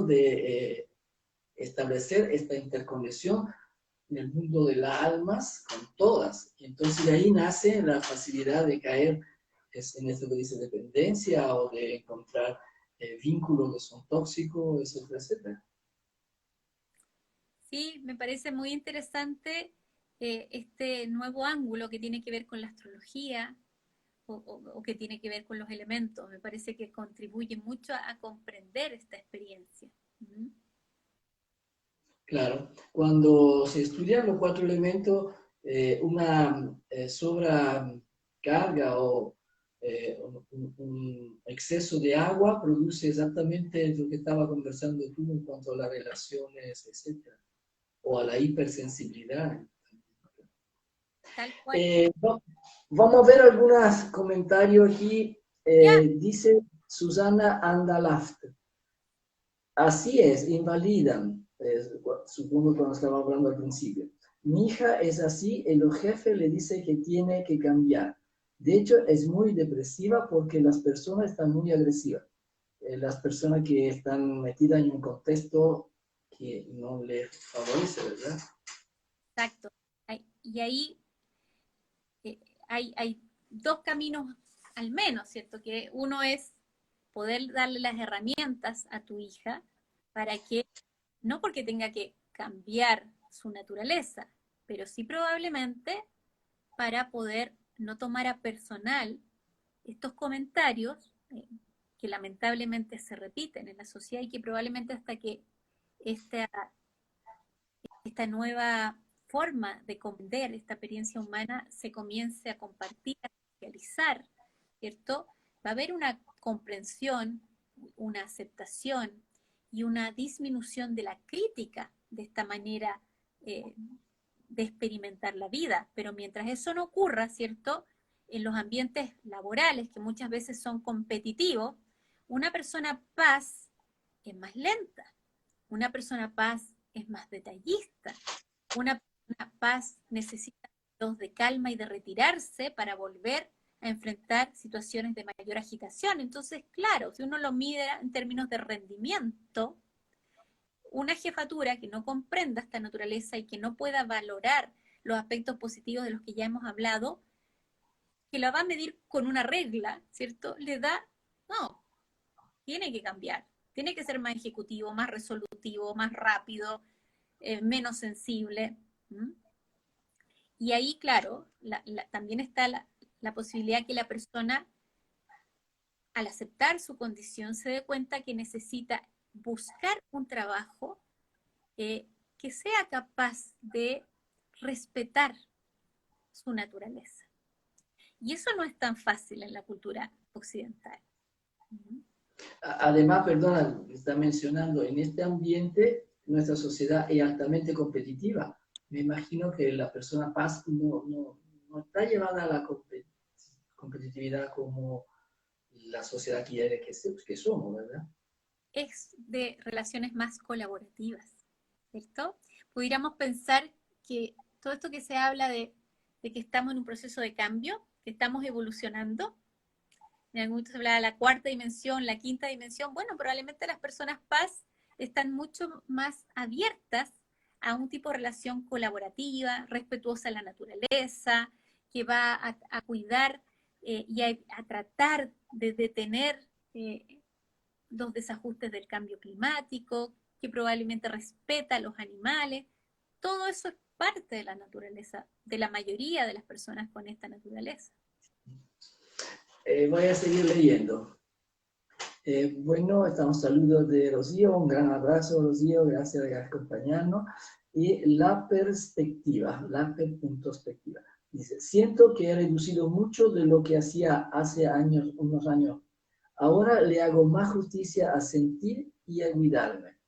A: de establecer esta interconexión en el mundo de las almas con todas. Y entonces de ahí nace la facilidad de caer en esto que dice dependencia o de encontrar vínculos que son tóxicos, etcétera, etcétera.
B: Sí, me parece muy interesante este nuevo ángulo que tiene que ver con la astrología o que tiene que ver con los elementos. Me parece que contribuye mucho a comprender esta experiencia. ¿Mm?
A: Claro, cuando se estudian los cuatro elementos, una sobrecarga o un exceso de agua produce exactamente lo que estaba conversando tú en cuanto a las relaciones, etcétera, o a la hipersensibilidad.
B: Tal cual.
A: Eh, va- Vamos a ver algunos comentarios aquí.
B: Ya,
A: Dice Susana Andalaft. Así es, invalidan, supongo cuando estaba hablando al principio. Mi hija es así y los jefes le dicen que tiene que cambiar. De hecho, es muy depresiva porque las personas están muy agresivas. Las personas que están metidas en un contexto que no les favorece, ¿verdad?
B: exacto. Y ahí hay dos caminos al menos, ¿cierto? Que uno es poder darle las herramientas a tu hija para que, no porque tenga que cambiar su naturaleza, pero sí probablemente para poder no tomar a personal estos comentarios que lamentablemente se repiten en la sociedad y que probablemente hasta que esta, esta nueva forma de comprender esta experiencia humana se comience a compartir, a socializar, ¿cierto? Va a haber una comprensión, una aceptación y una disminución de la crítica de esta manera de experimentar la vida. Pero mientras eso no ocurra, ¿cierto? En los ambientes laborales, que muchas veces son competitivos, una persona paz es más lenta, una persona paz es más detallista, una persona paz necesita dos de calma y de retirarse para volver a enfrentar situaciones de mayor agitación. Entonces, claro, si uno lo mide en términos de rendimiento, una jefatura que no comprenda esta naturaleza y que no pueda valorar los aspectos positivos de los que ya hemos hablado, que la va a medir con una regla, ¿cierto? Le da, no, tiene que cambiar, tiene que ser más ejecutivo, más resolutivo, más rápido, menos sensible. ¿Mm? Y ahí, claro, también está la posibilidad que la persona, al aceptar su condición, se dé cuenta que necesita buscar un trabajo que sea capaz de respetar su naturaleza. Y eso no es tan fácil en la cultura occidental.
A: Además, perdona, está mencionando, en este ambiente nuestra sociedad es altamente competitiva. Me imagino que la persona paz no está llevada a la competitividad como la sociedad quiere que somos, ¿verdad?
B: Es de relaciones más colaborativas, ¿cierto? Pudiéramos pensar que todo esto que se habla de que estamos en un proceso de cambio, que estamos evolucionando, en algún momento se hablaba de la cuarta dimensión, la quinta dimensión, bueno, probablemente las personas paz están mucho más abiertas a un tipo de relación colaborativa, respetuosa de la naturaleza, que va a cuidar y a tratar de detener los desajustes del cambio climático, que probablemente respeta a los animales. Todo eso es parte de la naturaleza, de la mayoría de las personas con esta naturaleza.
A: Voy a seguir leyendo. Bueno, estamos saludos de Rocío, un gran abrazo Rocío, gracias por acompañarnos. Y la perspectiva. Dice, siento que he reducido mucho de lo que hacía hace años, unos años. Ahora le hago más justicia a sentir y a cuidarme.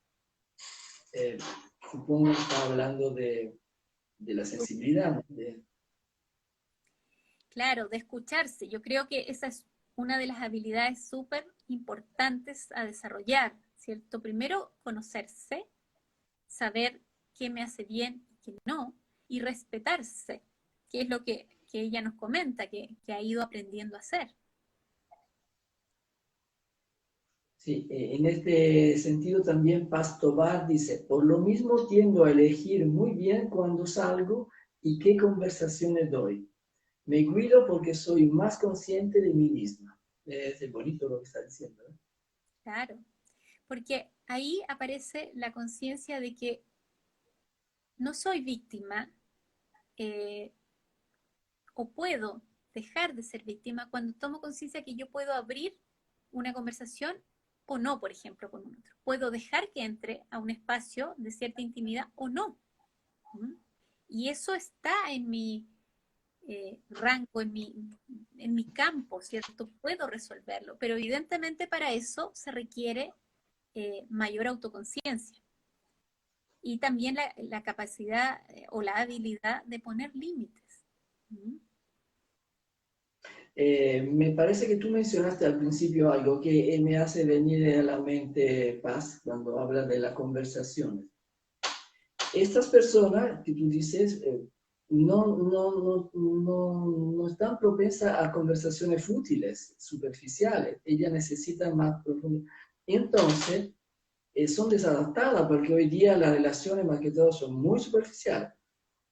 A: Eh, Supongo que está hablando de la sensibilidad, ¿no?
B: Claro, de escucharse. Yo creo que esa es una de las habilidades súper importantes a desarrollar, ¿cierto? Primero, conocerse, saber qué me hace bien y qué no, y respetarse, que es lo que ella nos comenta, que ha ido aprendiendo a hacer.
A: Sí, en este sentido también Pastobar dice, por lo mismo tiendo a elegir muy bien cuándo salgo y qué conversaciones doy. Me cuido porque soy más consciente de mí misma. Es bonito lo que está diciendo, ¿eh?
B: Claro, porque ahí aparece la conciencia de que no soy víctima, eh, o puedo dejar de ser víctima cuando tomo conciencia que yo puedo abrir una conversación o no, por ejemplo, con un otro. Puedo dejar que entre a un espacio de cierta intimidad o no. ¿Mm? Y eso está en mi rango, en mi campo, ¿cierto? Puedo resolverlo, pero evidentemente para eso se requiere mayor autoconciencia y también la capacidad o la habilidad de poner límites. ¿Mm?
A: Me parece que tú mencionaste al principio algo que me hace venir a la mente, Paz, cuando hablas de las conversaciones. Estas personas que tú dices no están propensas a conversaciones fútiles, superficiales. Ellas necesitan más profundidad. Entonces, son desadaptadas porque hoy día las relaciones más que todo son muy superficiales.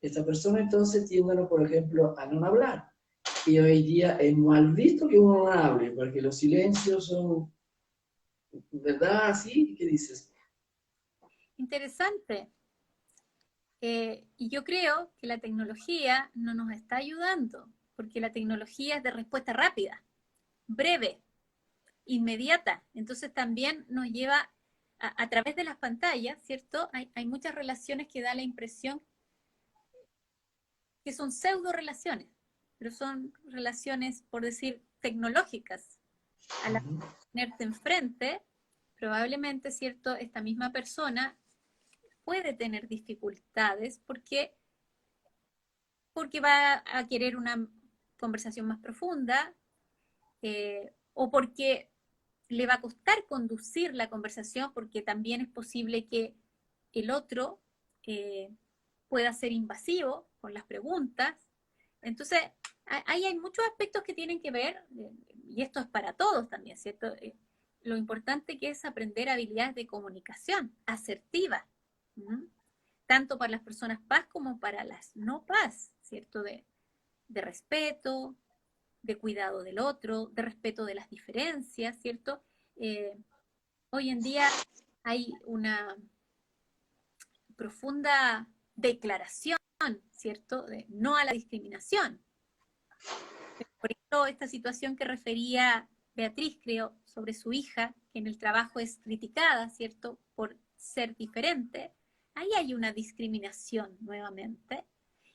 A: Esta persona entonces tienden, por ejemplo, a no hablar. Y hoy día es mal visto que uno no hable, porque los silencios son, ¿verdad? ¿Así? ¿Qué dices?
B: Interesante. Y yo creo que la tecnología no nos está ayudando, porque la tecnología es de respuesta rápida, breve, inmediata. Entonces también nos lleva a través de las pantallas, ¿cierto? Hay muchas relaciones que da la impresión que son pseudo relaciones, pero son relaciones, por decir, tecnológicas. A la tenerte enfrente, probablemente, ¿cierto? Esta misma persona puede tener dificultades porque va a querer una conversación más profunda, o porque le va a costar conducir la conversación, porque también es posible que el otro eh, pueda ser invasivo con las preguntas. Entonces, ahí hay muchos aspectos que tienen que ver, y esto es para todos también, ¿cierto? Lo importante que es aprender habilidades de comunicación asertiva, ¿m? Tanto para las personas paz como para las no paz, ¿cierto? De respeto, de cuidado del otro, de respeto de las diferencias, ¿cierto? Eh, Hoy en día hay una profunda declaración, ¿cierto? De no a la discriminación. Por ejemplo, esta situación que refería Beatriz, creo, sobre su hija, que en el trabajo es criticada, ¿cierto? Por ser diferente, ahí hay una discriminación nuevamente.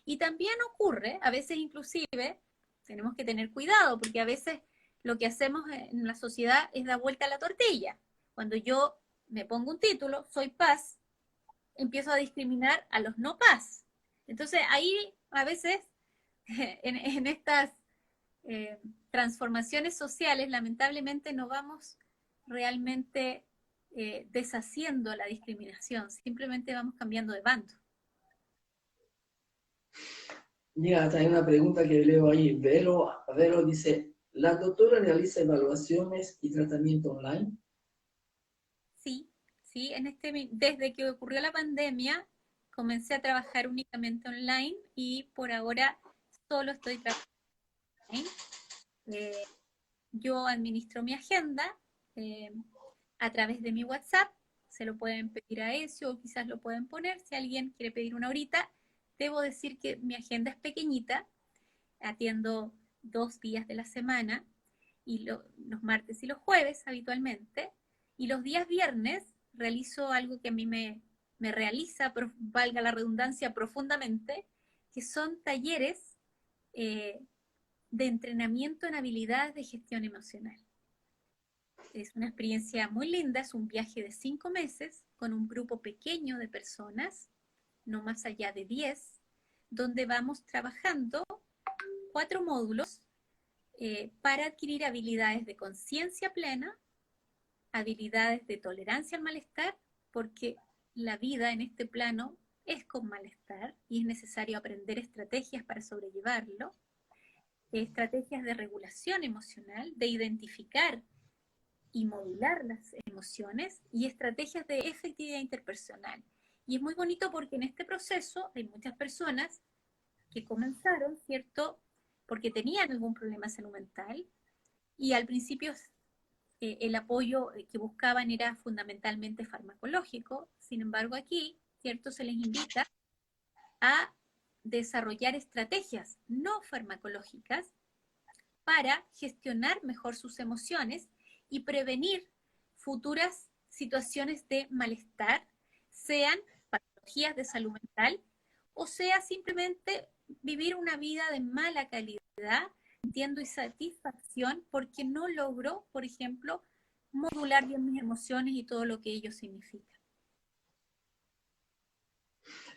B: Y también ocurre, a veces inclusive, tenemos que tener cuidado, porque a veces lo que hacemos en la sociedad es dar vuelta a la tortilla. Cuando yo me pongo un título, soy paz, empiezo a discriminar a los no paz. Entonces ahí a veces en estas eh, transformaciones sociales, lamentablemente no vamos realmente deshaciendo la discriminación, simplemente vamos cambiando de bando.
A: Mira, hay una pregunta que leo ahí. Vero dice, ¿la doctora realiza evaluaciones y tratamiento online?
B: Sí, sí, desde que ocurrió la pandemia comencé a trabajar únicamente online y por ahora solo estoy trabajando online. Eh, yo administro mi agenda eh, a través de mi WhatsApp, se lo pueden pedir a Ezio o quizás lo pueden poner si alguien quiere pedir una horita. Debo decir que mi agenda es pequeñita, atiendo 2 días de la semana, y los martes y los jueves habitualmente, y los días viernes realizo algo que a mí me realiza, valga la redundancia, profundamente, que son talleres eh, de entrenamiento en habilidades de gestión emocional. Es una experiencia muy linda, es un viaje de 5 meses con un grupo pequeño de personas, no más allá de 10, donde vamos trabajando 4 módulos para adquirir habilidades de conciencia plena, habilidades de tolerancia al malestar, porque la vida en este plano es con malestar y es necesario aprender estrategias para sobrellevarlo, estrategias de regulación emocional, de identificar y modular las emociones y estrategias de efectividad interpersonal. Y es muy bonito porque en este proceso hay muchas personas que comenzaron, ¿cierto? Porque tenían algún problema de salud mental y al principio el apoyo que buscaban era fundamentalmente farmacológico. Sin embargo, aquí, ¿cierto? Se les invita a desarrollar estrategias no farmacológicas para gestionar mejor sus emociones y prevenir futuras situaciones de malestar, sean patologías de salud mental o sea simplemente vivir una vida de mala calidad, sintiendo insatisfacción porque no logro, por ejemplo, modular bien mis emociones y todo lo que ello significa.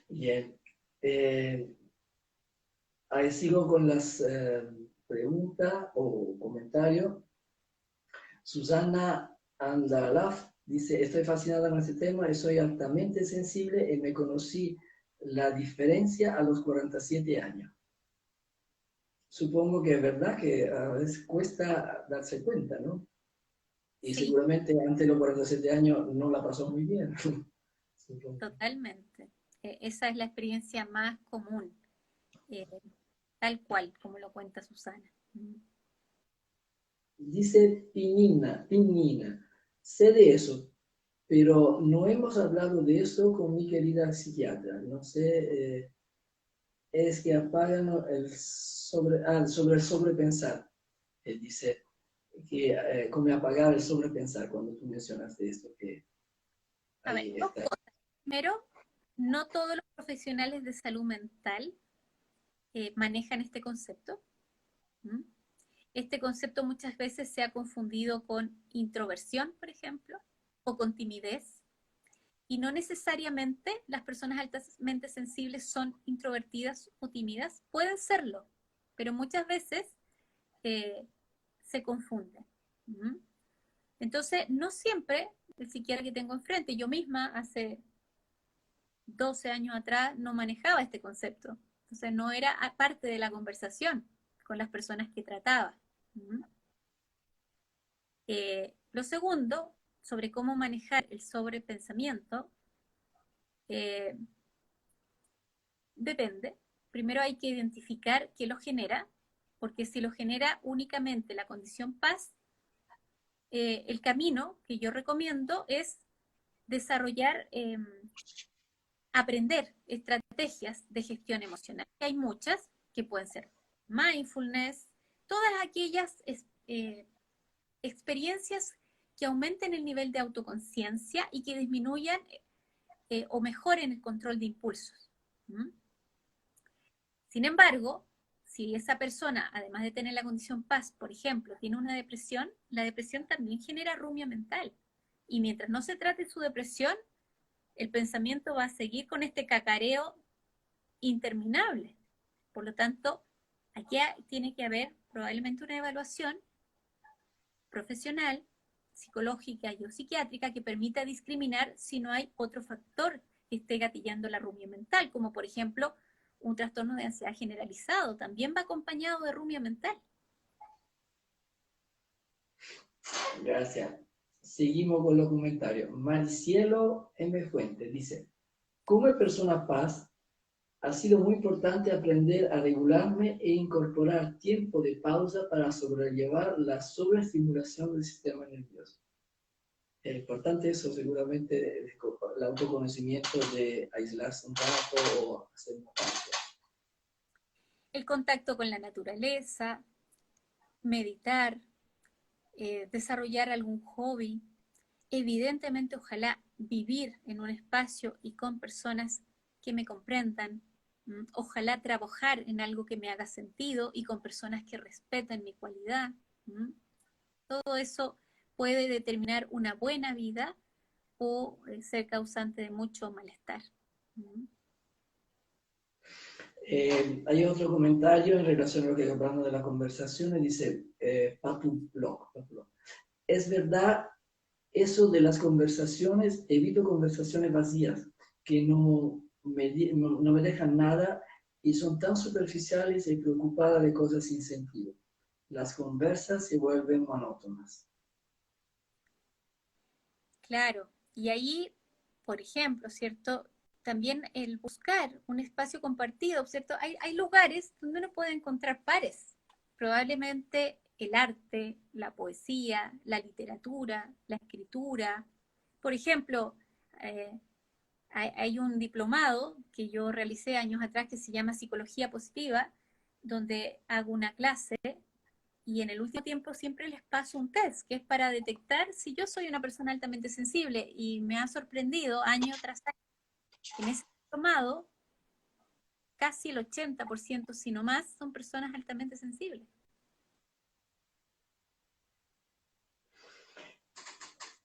A: Bien. Eh, Ahí sigo con las preguntas o comentarios. Susana Andalaf dice, estoy fascinada con este tema y soy altamente sensible y me conocí la diferencia a los 47 años. Supongo que es verdad que a veces cuesta darse cuenta, ¿no? Y
B: Sí,
A: seguramente antes de los 47 años no la pasó muy bien.
B: totalmente. Esa es la experiencia más común, eh, tal cual, como lo cuenta Susana.
A: Dice Piñina, sé de eso, pero no hemos hablado de eso con mi querida psiquiatra. No sé, es que apagan sobre el sobrepensar. Él dice que como apagar el sobrepensar cuando tú mencionaste esto, que
B: A ver,
A: ahí
B: dos
A: está.
B: cosas. Primero, no todos los profesionales de salud mental manejan este concepto. ¿Mm? Este concepto muchas veces se ha confundido con introversión, por ejemplo, o con timidez. Y no necesariamente las personas altamente sensibles son introvertidas o tímidas. Pueden serlo, pero muchas veces eh, se confunden. ¿Mm? Entonces, no siempre el psiquiatra que tengo enfrente, yo misma hace 12 años atrás no manejaba este concepto. Entonces, no era parte de la conversación con las personas que trataba. ¿Mm? Lo segundo, sobre cómo manejar el sobrepensamiento, eh, depende. Primero hay que identificar qué lo genera, porque si lo genera únicamente la condición paz, el camino que yo recomiendo es desarrollar, aprender estrategias de gestión emocional. Hay muchas que pueden ser mindfulness, todas aquellas experiencias que aumenten el nivel de autoconciencia y que disminuyan o mejoren el control de impulsos. ¿Mm? Sin embargo, si esa persona, además de tener la condición paz, por ejemplo, tiene una depresión, la depresión también genera rumia mental. Y mientras no se trate su depresión, el pensamiento va a seguir con este cacareo interminable. Por lo tanto, aquí tiene que haber probablemente una evaluación profesional, psicológica y o psiquiátrica que permita discriminar si no hay otro factor que esté gatillando la rumia mental, como por ejemplo un trastorno de ansiedad generalizado, también va acompañado de rumia mental.
A: Gracias. Seguimos con los comentarios. Maricielo M. Fuentes dice, como persona paz, ha sido muy importante aprender a regularme e incorporar tiempo de pausa para sobrellevar la sobreestimulación del sistema nervioso. Es importante eso, seguramente, el autoconocimiento de aislarse un rato o hacer una pausa.
B: El contacto con la naturaleza, meditar, desarrollar algún hobby, evidentemente ojalá vivir en un espacio y con personas que me comprendan, ojalá trabajar en algo que me haga sentido y con personas que respeten mi cualidad. Todo eso puede determinar una buena vida o ser causante de mucho malestar.
A: Hay otro comentario en relación a lo que hablamos de la conversación, y dice Papu Block. Es verdad eso de las conversaciones, evito conversaciones vacías que no me dejan nada y son tan superficiales y preocupadas de cosas sin sentido. Las conversas se vuelven monótonas.
B: Claro, y ahí, por ejemplo, ¿cierto? También el buscar un espacio compartido, ¿cierto? Hay lugares donde uno puede encontrar pares. Probablemente el arte, la poesía, la literatura, la escritura. Por ejemplo, eh, hay un diplomado que yo realicé años atrás que se llama Psicología Positiva, donde hago una clase y en el último tiempo siempre les paso un test que es para detectar si yo soy una persona altamente sensible, y me ha sorprendido año tras año que en ese diplomado casi el 80%, si no más, son personas altamente sensibles.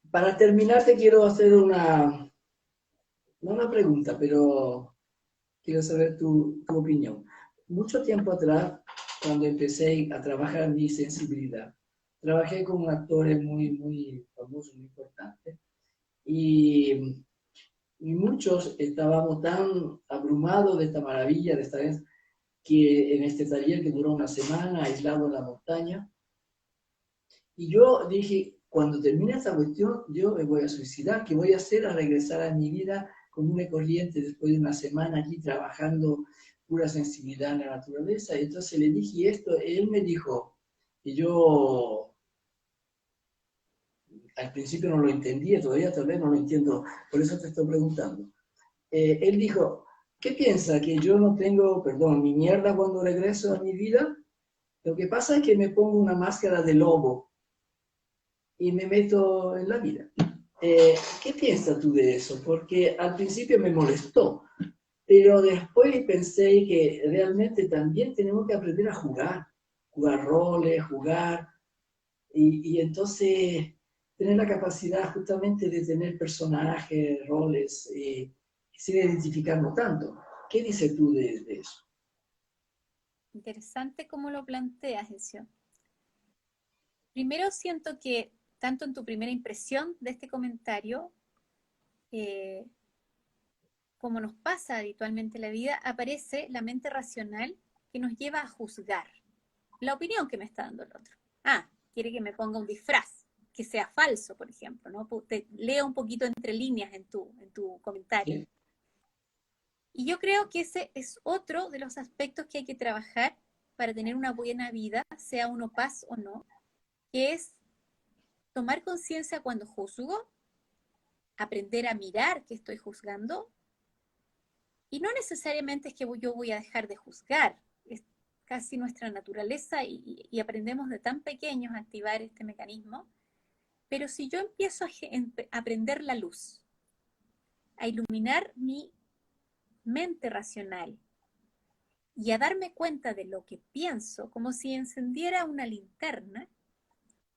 A: Para terminar, te quiero hacer no una pregunta, pero quiero saber tu opinión. Mucho tiempo atrás, cuando empecé a trabajar mi sensibilidad, trabajé con actores muy famosos, muy importantes, y, y muchos estábamos tan abrumados de esta maravilla, de esta vez, que en este taller que duró una semana, aislado en la montaña, y yo dije, cuando termine esta cuestión, yo me voy a suicidar. ¿Qué voy a hacer? A regresar a mi vida común y corriente después de una semana allí trabajando pura sensibilidad en la naturaleza. Y entonces le dije esto, él me dijo, y yo al principio no lo entendía, todavía tal vez no lo entiendo, por eso te estoy preguntando. Él dijo, ¿qué piensa? ¿Que yo no tengo, perdón, mi mierda cuando regreso a mi vida? Lo que pasa es que me pongo una máscara de lobo y me meto en la vida. ¿Qué piensas tú de eso? Porque al principio me molestó, pero después pensé que realmente también tenemos que aprender a jugar roles, y entonces tener la capacidad justamente de tener personajes, roles, sin identificarnos tanto. ¿Qué dices tú de eso?
B: Interesante cómo lo planteas, eso. Primero siento que tanto en tu primera impresión de este comentario, eh, como nos pasa habitualmente en la vida, aparece la mente racional que nos lleva a juzgar la opinión que me está dando el otro. Ah, quiere que me ponga un disfraz, que sea falso, por ejemplo, ¿no? Te leo un poquito entre líneas en tu comentario.
A: ¿Sí?
B: Y yo creo que ese es otro de los aspectos que hay que trabajar para tener una buena vida, sea uno paz o no, que es tomar conciencia cuando juzgo, aprender a mirar que estoy juzgando, y no necesariamente es que yo voy a dejar de juzgar, es casi nuestra naturaleza, y aprendemos de tan pequeños a activar este mecanismo, pero si yo empiezo a prender la luz, a iluminar mi mente racional y a darme cuenta de lo que pienso, como si encendiera una linterna,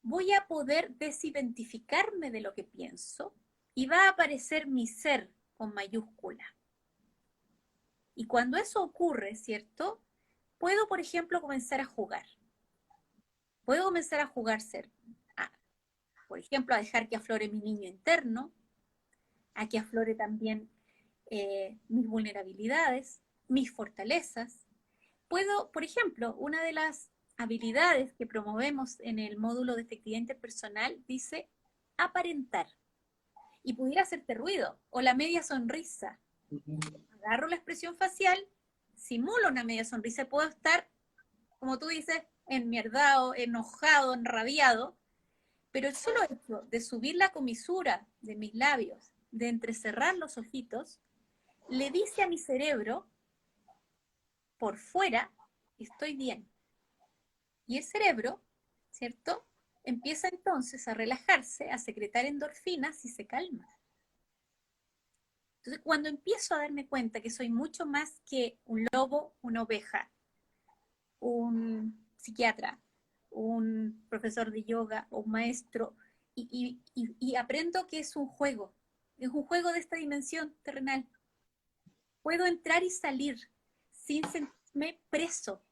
B: voy a poder desidentificarme de lo que pienso y va a aparecer mi ser con mayúscula. Y cuando eso ocurre, ¿cierto? Puedo, por ejemplo, comenzar a jugar. Puedo comenzar a jugar ser, a, por ejemplo, a dejar que aflore mi niño interno, a que aflore también mis vulnerabilidades, mis fortalezas. Puedo, por ejemplo, una de las habilidades que promovemos en el módulo de efectividad interpersonal dice aparentar. Y pudiera hacerte ruido, o la media sonrisa. Agarro la expresión facial, simulo una media sonrisa, puedo estar, como tú dices, enmierdado, enojado, enrabiado, pero el solo hecho de subir la comisura de mis labios, de entrecerrar los ojitos, le dice a mi cerebro, por fuera, estoy bien. Y el cerebro, ¿cierto? Empieza entonces a relajarse, a secretar endorfinas y se calma. Entonces, cuando empiezo a darme cuenta que soy mucho más que un lobo, una oveja, un psiquiatra, un profesor de yoga o un maestro, y aprendo que es un juego de esta dimensión terrenal. Puedo entrar y salir sin sentirme preso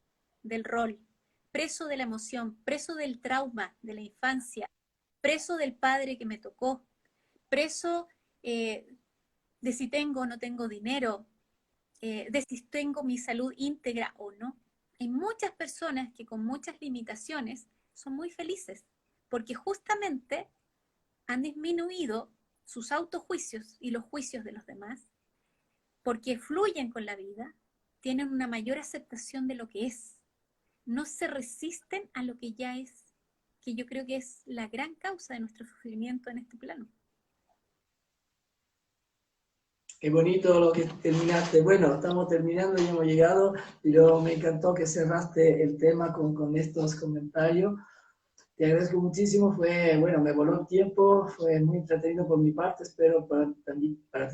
B: del rol, preso de la emoción, preso del trauma de la infancia, preso del padre que me tocó, preso de si tengo o no tengo dinero, de si tengo mi salud íntegra o no. Hay muchas personas que con muchas limitaciones son muy felices, porque justamente han disminuido sus autojuicios y los juicios de los demás, porque fluyen con la vida, tienen una mayor aceptación de lo que es, no se resisten a lo que ya es, que yo creo que es la gran causa de nuestro sufrimiento en este plano.
A: Qué bonito lo que terminaste. Bueno, estamos terminando y hemos llegado, pero me encantó que cerraste el tema con estos comentarios. Te agradezco muchísimo, bueno, me voló el tiempo, fue muy entretenido por mi parte, espero para ti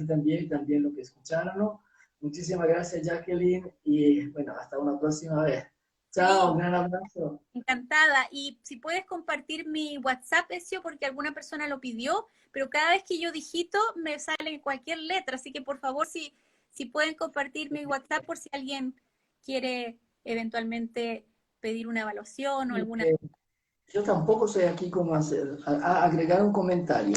A: también y también lo que escucharon, ¿no? Muchísimas gracias, Jacqueline, y bueno, hasta una próxima vez. Chao, un
B: Sí,
A: gran abrazo.
B: encantada. Y si puedes compartir mi WhatsApp, Ezio, porque alguna persona lo pidió, pero cada vez que yo digito me sale cualquier letra, así que por favor, si pueden compartir mi WhatsApp por si alguien quiere eventualmente pedir una evaluación o alguna.
A: Yo tampoco sé aquí cómo hacer, agregar un comentario.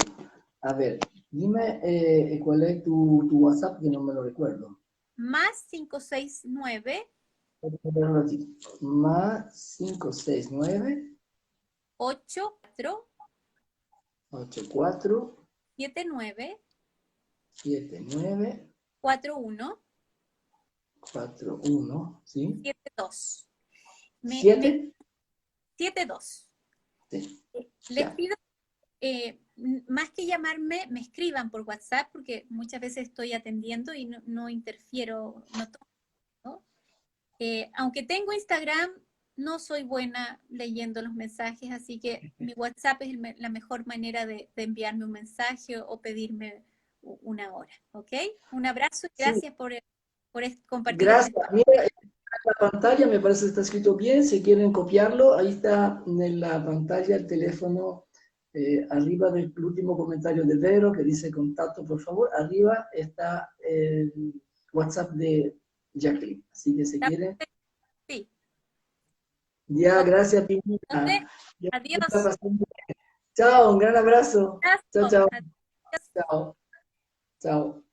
A: A ver, dime cuál es tu WhatsApp, que no me lo recuerdo.
B: Más 569
A: Más 569
B: 84
A: 84
B: 79
A: 79
B: 41
A: 41, ¿sí?
B: 72. Me
A: 7,
B: 72.
A: sí,
B: Les
A: ya.
B: pido, más que llamarme, me escriban por WhatsApp, porque muchas veces estoy atendiendo y no interfiero, no tomo, ¿no? Aunque tengo Instagram, no soy buena leyendo los mensajes, así que mi WhatsApp es la mejor manera de enviarme un mensaje o pedirme una hora, ¿ok? Un abrazo y
A: Sí,
B: gracias por compartir este
A: gracias.
B: espacio.
A: Mira, en la pantalla me parece que está escrito bien. Si quieren copiarlo, ahí está en la pantalla el teléfono. Arriba del último comentario de Vero que dice contacto, por favor. Arriba está el WhatsApp de Jacqueline. Así que si quieren.
B: Sí,
A: Ya,
B: ok,
A: gracias,
B: nos
A: Pimita.
B: vemos.
A: Ya me está
B: Adiós.
A: pasando. Chao, un gran abrazo. Chao,
B: Abrazo.
A: chao.
B: Adiós.
A: Chao, chao.